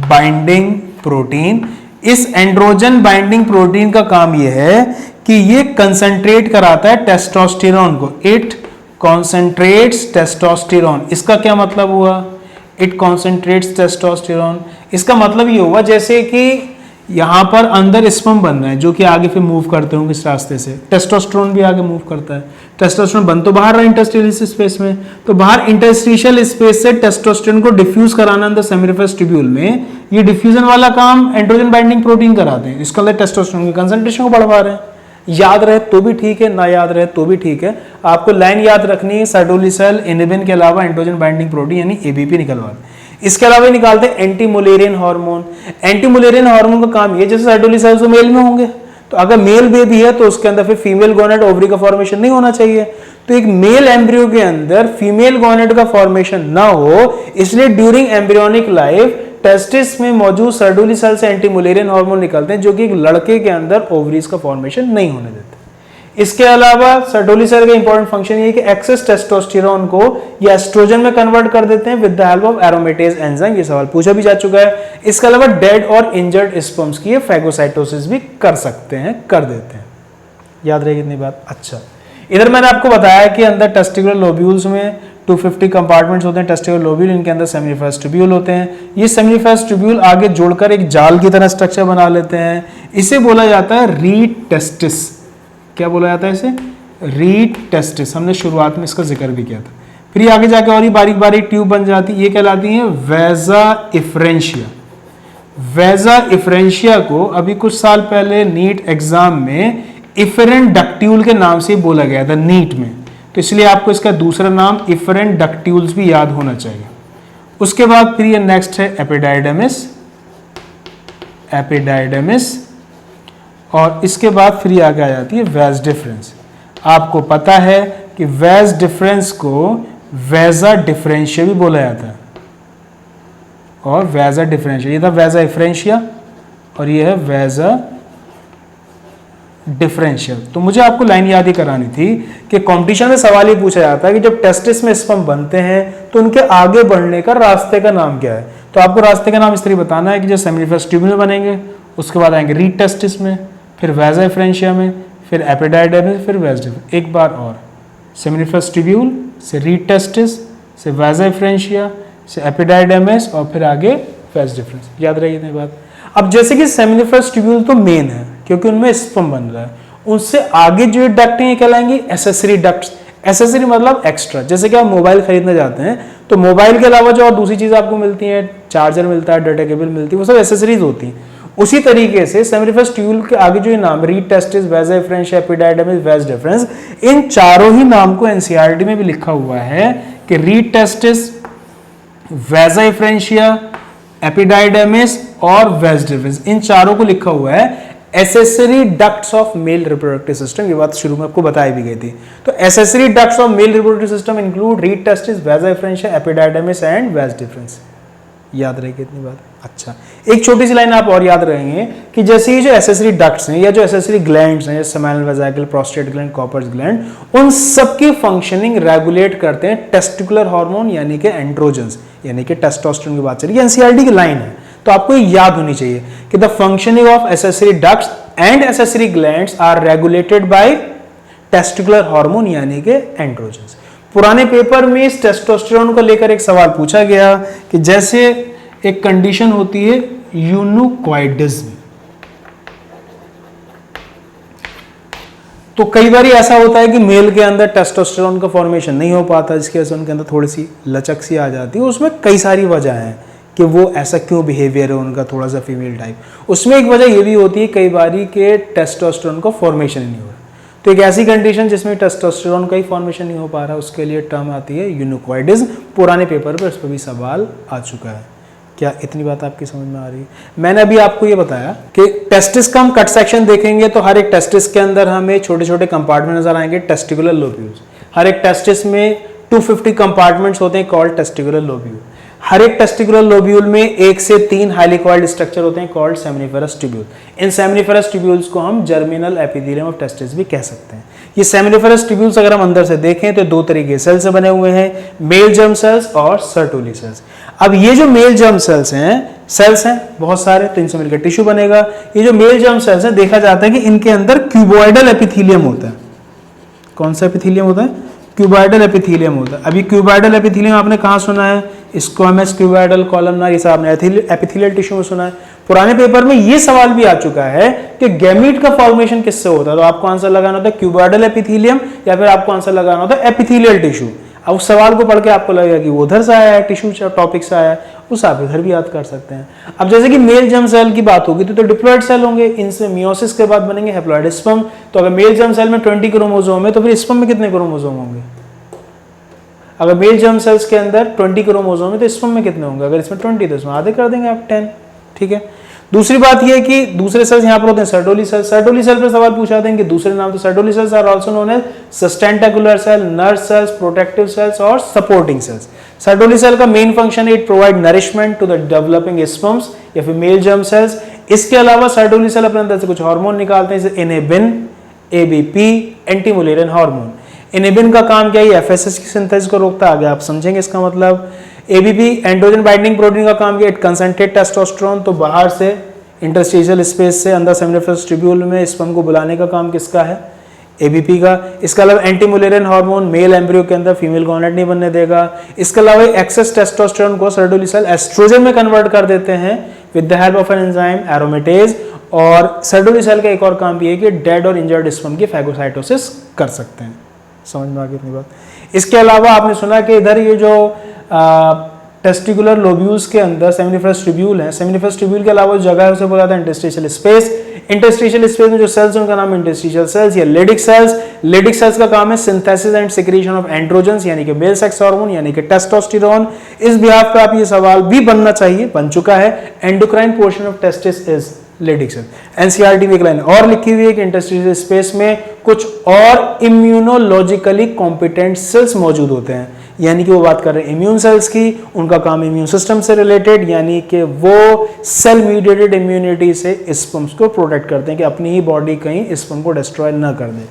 binding protein. इस एंड्रोजन बाइंडिंग प्रोटीन का काम यह है कि ये कंसंट्रेट कराता है टेस्टोस्टेरोन को। It concentrates testosterone. इसका क्या मतलब हुआ? It concentrates testosterone. इसका मतलब ये हुआ जैसे कि यहां पर अंदर स्पर्म बन रहे हैं जो कि आगे फिर मूव करते होंगे इस रास्ते से, टेस्टोस्टेरोन भी आगे मूव करता है। टेस्टोस्टेरोन बन तो बाहर रहा इंटरस्टिशियल स्पेस में, तो बाहर इंटरस्टिशियल स्पेस से टेस्टोस्टेरोन को डिफ्यूज कराना अंदर सेमिनिफरस ट्यूब्यूल में, ये डिफ्यूजन वाला काम एंड्रोजन बाइंडिंग प्रोटीन कराते हैं। इसके अंदर टेस्टोस्टेरोन की कंसंट्रेशन को बढ़वा रहे हैं। याद रहे तो भी ठीक है, ना याद रहे तो भी ठीक है, आपको लाइन याद रखनी है। सर्टोली सेल इनहिबिन के अलावा एंड्रोजन बाइंडिंग प्रोटीन यानी एबीपी निकलवा। इसके अलावा निकालते हैं anti Mullerian hormone. Anti Mullerian hormone का काम ये, जैसे सर्टोली सेल्स मेल में होंगे तो अगर मेल बेबी है तो उसके अंदर फिर फीमेल गोनेड ओवरी का फॉर्मेशन नहीं होना चाहिए। तो एक मेल एम्ब्रियो के अंदर फीमेल गोनेड का फॉर्मेशन ना हो, इसलिए ड्यूरिंग एम्ब्रियोनिक लाइफ टेस्टिस में मौजूद सर्टोली सेल से एंटी मुलेरियन हार्मोन निकलते हैं जो कि एक लड़के के अंदर ओवरीज का फॉर्मेशन नहीं होने देते। इसके अलावा सर्टोली सेल का इंपॉर्टेंट फंक्शन ये है कि एक्सेस टेस्टोस्टेरोन को ये एस्ट्रोजन में कन्वर्ट कर देते हैं with the help of aromatase enzyme. ये सवाल पूछा भी जा चुका है। इसके अलावा डेड और इंजर्ड स्पर्म्स की फैगोसाइटोसिस भी कर सकते हैं, कर देते हैं। याद रहेगी इतनी बात? अच्छा, इधर मैंने आपको बताया कि अंदर टेस्टिकुलर लोब्यूल्स में 250 कंपार्टमेंट्स होते हैं। टेस्टिकुलर लोब्यूल, इनके अंदर सेमिनिफरस ट्यूब्यूल होते हैं। ये सेमिनिफरस ट्यूब्यूल आगे जोड़कर एक जाल की तरह स्ट्रक्चर बना लेते हैं। इसे बोला जाता है रीड टेस्टिस। क्या बोला जाता है इसे? Read testis. हमने शुरुआत में इसका जिक्र भी किया था। फिर आगे जाके और ही बारीक बारीक ट्यूब बन जाती है, ये कहलाती है वेजा इफ्रेंशिया। वेजा इफ्रेंशिया को अभी कुछ साल पहले नीट एग्जाम में इफरेंट डक्ट्यूल के नाम से बोला गया था नीट में, तो इसलिए आपको इसका दूसरा नाम इफरेंट डक्ट्यूल्स भी याद होना चाहिए। उसके बाद फिर ये नेक्स्ट है एपिडाइडेमिस। एपिडाइडेमिस, और इसके बाद फिर आगे आ जाती है वेज डिफरेंस। आपको पता है कि वेज डिफरेंस को वेजा डिफरेंशिया भी बोला जाता है, और वेजा डिफरेंशिया, ये था वेजा इफ्रेंशिया और ये है वेजा डिफरेंशियल। तो मुझे आपको लाइन याद ही करानी थी कि कंपटीशन में सवाल ये पूछा जाता है कि जब टेस्टिस में स्पर्म बनते हैं तो उनके आगे बढ़ने का रास्ते का नाम क्या है। तो आपको रास्ते का नाम इस तरह बताना है कि जब सेमिनिफरस ट्यूब्यूल बनेंगे, उसके बाद आएंगे रीड टेस्टिस में, फिर वेजा इफ्रेंशिया में, फिर एपिडाइडेमिस, फिर वेज डिफरेंस। एक बार और, सेमिनिफरस ट्यूब्यूल से रीड टेस्टिस से वेजा इफ्रेंशिया से एपिडाइडेमिस और फिर आगे वेज डिफरेंस। याद रही इतनी बात। अब जैसे कि सेमिनिफरस ट्यूब्यूल तो मेन है क्योंकि उनमें स्पर्म बन रहा है, उनसे आगे जो डक्ट हैं कहलाएंगी एसेसरी डक्ट्स। एसेसरी मतलब एक्स्ट्रा। जैसे कि आप मोबाइल खरीदने जाते हैं तो मोबाइल के अलावा जो और दूसरी चीज आपको मिलती है, चार्जर मिलता है, डाटा केबल मिलती है, वो सब एसेसरीज होती हैं। उसी तरीके से सेमिनिफरस ट्यूब्यूल के आगे जो ये नाम rete testis, vasa efferentia, epididymis, vas deferens, इन चारों ही नाम को एनसीईआरटी में भी लिखा हुआ है कि रीड टेस्टिस, वेजा इफ्रेंशिया, एपिडाइडेमिस और वेज डिफरेंस, इन चारों को लिखा हुआ है accessory ducts of male reproductive system. ये बात शुरू में आपको बताई भी गई थी। तो accessory ducts of male reproductive system include rete testis, vasa efferentia, epididymis and vas deferens. याद रहेगी इतनी बात? अच्छा, एक छोटी सी लाइन आप और याद रहेंगे कि जैसे ये जो एसेसरी डक्ट्स हैं या जो एसेसरी ग्लैंड्स हैं, जैसे seminal vesicle, prostate gland, Cowper's gland, उन सबकी फंक्शनिंग रेगुलेट करते हैं टेस्टिकुलर हार्मोन यानी कि एंड्रोजन्स, यानी कि टेस्टोस्टेरोन की बात चली। ये एनसीईआरटी की लाइन है, तो आपको याद होनी चाहिए कि the functioning of accessory ducts and accessory glands are regulated by testicular hormone यानी कि एंड्रोजन्स। पुराने पेपर में इस टेस्टोस्टेरोन को लेकर एक सवाल पूछा गया कि जैसे एक कंडीशन होती है यूनुकॉइडिज्म। तो कई बार ऐसा होता है कि मेल के अंदर टेस्टोस्टेरोन का फॉर्मेशन नहीं हो पाता, जिसकी वजह से उनके अंदर थोड़ी सी लचक सी आ जाती है। उसमें कई सारी वजह हैं कि वो ऐसा क्यों बिहेवियर है उनका थोड़ा सा फीमेल टाइप। उसमें एक वजह ये भी होती है कई बारी के टेस्टोस्टेरोन का फॉर्मेशन नहीं हो रहा। तो एक ऐसी कंडीशन जिसमें टेस्टोस्टेरोन का ही फॉर्मेशन नहीं हो पा रहा, उसके लिए टर्म आती है यूनुकॉइडिज्म। पुराने पेपर पर इस पर भी सवाल आ चुका है। क्या इतनी बात आपकी समझ में आ रही है? मैंने अभी आपको ये बताया कि टेस्टिस का हम कट सेक्शन देखेंगे तो हर एक टेस्टिस के अंदर हमें छोटे छोटे कंपार्टमेंट नजर आएंगे, टेस्टिकुलर लोब्यूल्स। हर एक टेस्टिस में 250 कंपार्टमेंट्स होते हैं कॉल्ड टेस्टिकुलर लोब्यूल। हर एक टेस्टिकुलर लोब्यूल में 1 से 3 हाईली कॉइल्ड स्ट्रक्चर होते हैं कॉल्ड सेमिनिफेरस ट्यूब्यूल। इन सेमिनिफेरस ट्यूब्यूल्स को हम जर्मिनल एपिथेलियम ऑफ टेस्टिस भी कह सकते हैं। ये सेमिनिफेरस ट्यूब्यूल्स अगर हम अंदर से देखें तो 2 तरीके सेल से बने हुए हैं, मेल जर्म सेल्स और सर्टोली सेल्स। अब ये जो मेल जर्म सेल्स हैं बहुत सारे, तो इनसे मिलकर टिश्यू बनेगा। ये जो मेल जर्म सेल्स हैं देखा जाता है कि इनके अंदर क्यूबॉइडल एपिथेलियम होता है। कौन सा एपिथेलियम होता है? क्यूबॉइडल एपिथेलियम होता है। अभी क्यूबॉइडल एपिथेलियम आपने कहाँ सुना है? स्क्वामस, क्यूबॉइडल, कॉलमनार, ये सब आपने एपिथेलियल टिश्यू में सुना है। पुराने पेपर में ये सवाल भी आ चुका है कि गैमीट का फॉर्मेशन किससे होता है, तो आपको आंसर लगाना होता है क्यूबॉइडल एपिथेलियम या फिर आपको आंसर लगाना होता है एपिथेलियल टिश्यू। अब उस सवाल को पढ़ के आपको लगेगा कि वो उधर से आया है, टिश्यू टॉपिक से आया है, उस आप इधर भी याद कर सकते हैं। अब जैसे कि मेल जर्म सेल की बात होगी तो डिप्लॉइड सेल होंगे, इनसे मियोसिस के बाद बनेंगे हैप्लॉइड स्पर्म। तो अगर मेल जर्म सेल में 20 क्रोमोसोम है तो फिर स्पर्म में कितने क्रोमोसोम होंगे? अगर मेल जर्म सेल्स के अंदर 20 क्रोमोसोम है तो स्पर्म में कितने होंगे? अगर इसमें 20 तो इसमें आधे कर देंगे आप 10। ठीक है। दूसरी बात यह है कि दूसरे सेल्स यहाँ पर होते हैं सर्टोली सेल। सर्टोली सेल पर सवाल पूछा देंगे दूसरे नाम, तो Sertoli cells are also known as sustentacular cell, nerve cells, protective cells और सपोर्टिंग सेल्स। सर्टोली सेल का मेन फंक्शन है it provide nourishment to the developing sperms या फिर मेल जर्म सेल्स। इसके अलावा सर्टोली सेल अपने अंदर से कुछ हार्मोन निकालते हैं जैसे इनेबिन, एबीपी, एंटीमुलेरिन हार्मोन। इनेबिन का काम क्या है? एफएसएस की सिंथेसिस को रोकता है, आगे आप समझेंगे इसका मतलब। एबीपी एंड्रोजन बाइंडिंग प्रोटीन का काम क्या है? It concentrate testosterone. तो बाहर से इंटरस्टिशियल स्पेस से अंदर सेमिनिफेरस ट्यूब्यूल में स्पर्म को बुलाने का काम किसका है? एबीपी का। इसके अलावा एंटीमुलेरिन हार्मोन मेल एम्ब्रियो के अंदर फीमेल गॉनेट नहीं बनने देगा। इसके अलावा एक्सेस टेस्टोस्टेरोन को सर्टोली सेल एस्ट्रोजन में कन्वर्ट कर देते हैं with the help of an enzyme aromatase. और सर्टोली सेल का एक और काम भी है कि डेड और इंजर्ड स्पर्म की फैगोसाइटोसिस कर सकते हैं। समझ में आ गई इतनी बात? इसके अलावा आपने सुना कि इधर ये जो टेस्टिकुलर लोब्यूल्स के अंदर सेमिनिफेरस ट्यूब्यूल है, सेमिनिफेरस ट्यूब्यूल के अलावा जगह है उसे बोला जाता है इंटरस्टिशियल स्पेस। इंटरस्टिशियल स्पेस में जो सेल्स हैं उनका नाम है इंटरस्टिशियल सेल्स या लेडिक सेल्स। लेडिक सेल्स का काम है synthesis and secretion of androgens यानी कि मेल सेक्स हार्मोन यानी कि टेस्टोस्टेरोन। इस बिहाफ पे आप ये सवाल भी बनना चाहिए, बन चुका है। Endocrine portion of testis is Leydig cell. NCERT में एक लाइन और लिखी हुई है कि इंटरस्टिशियल स्पेस में कुछ और इम्यूनोलॉजिकली कॉम्पिटेंट सेल्स मौजूद होते हैं, यानी कि वो बात कर रहे हैं इम्यून सेल्स की। उनका काम इम्यून सिस्टम से रिलेटेड, यानी कि वो सेल मीडिएटेड इम्यूनिटी से स्पर्म्स को प्रोटेक्ट करते हैं कि अपनी ही बॉडी कहीं स्पर्म को डिस्ट्रॉय ना कर दे।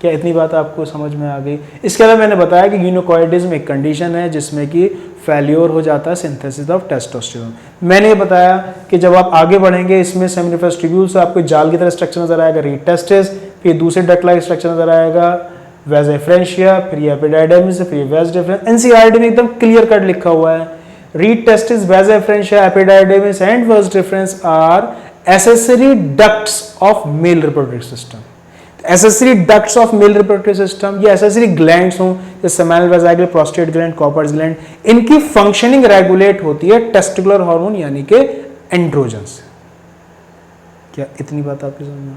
क्या इतनी बात आपको समझ में आ गई? इसके अलावा मैंने बताया कि यूनुकॉइडिज्म एक कंडीशन है जिसमें कि फेल्योर हो जाता है सिंथेसिस ऑफ टेस्टोस्टेरोन। मैंने बताया कि जब आप आगे बढ़ेंगे इसमें सेमिनिफेरस ट्यूब्यूल से आपको जाल की तरह स्ट्रक्चर नजर आएगा, रीड टेस्टिस, फिर दूसरे डक्ट लाइक स्ट्रक्चर नजर आएगा वेज डिफरेंशिया, फिर एपिडाइडमिस, फिर वेज डिफरेंस। एनसीईआरटी में एकदम क्लियर कट लिखा हुआ है read testis, vas deferentia, epididymis and vas deferens are accessory ducts of male reproductive system. Accessory ducts of male reproductive system, ये एसेसरी ग्लैंड्स हों जैसे seminal vesicle, prostate gland, Cowper's gland, इनकी फंक्शनिंग रेगुलेट होती है टेस्टिकुलर हार्मोन यानी कि एंड्रोजन से। क्या इतनी बात आपकी समझ में?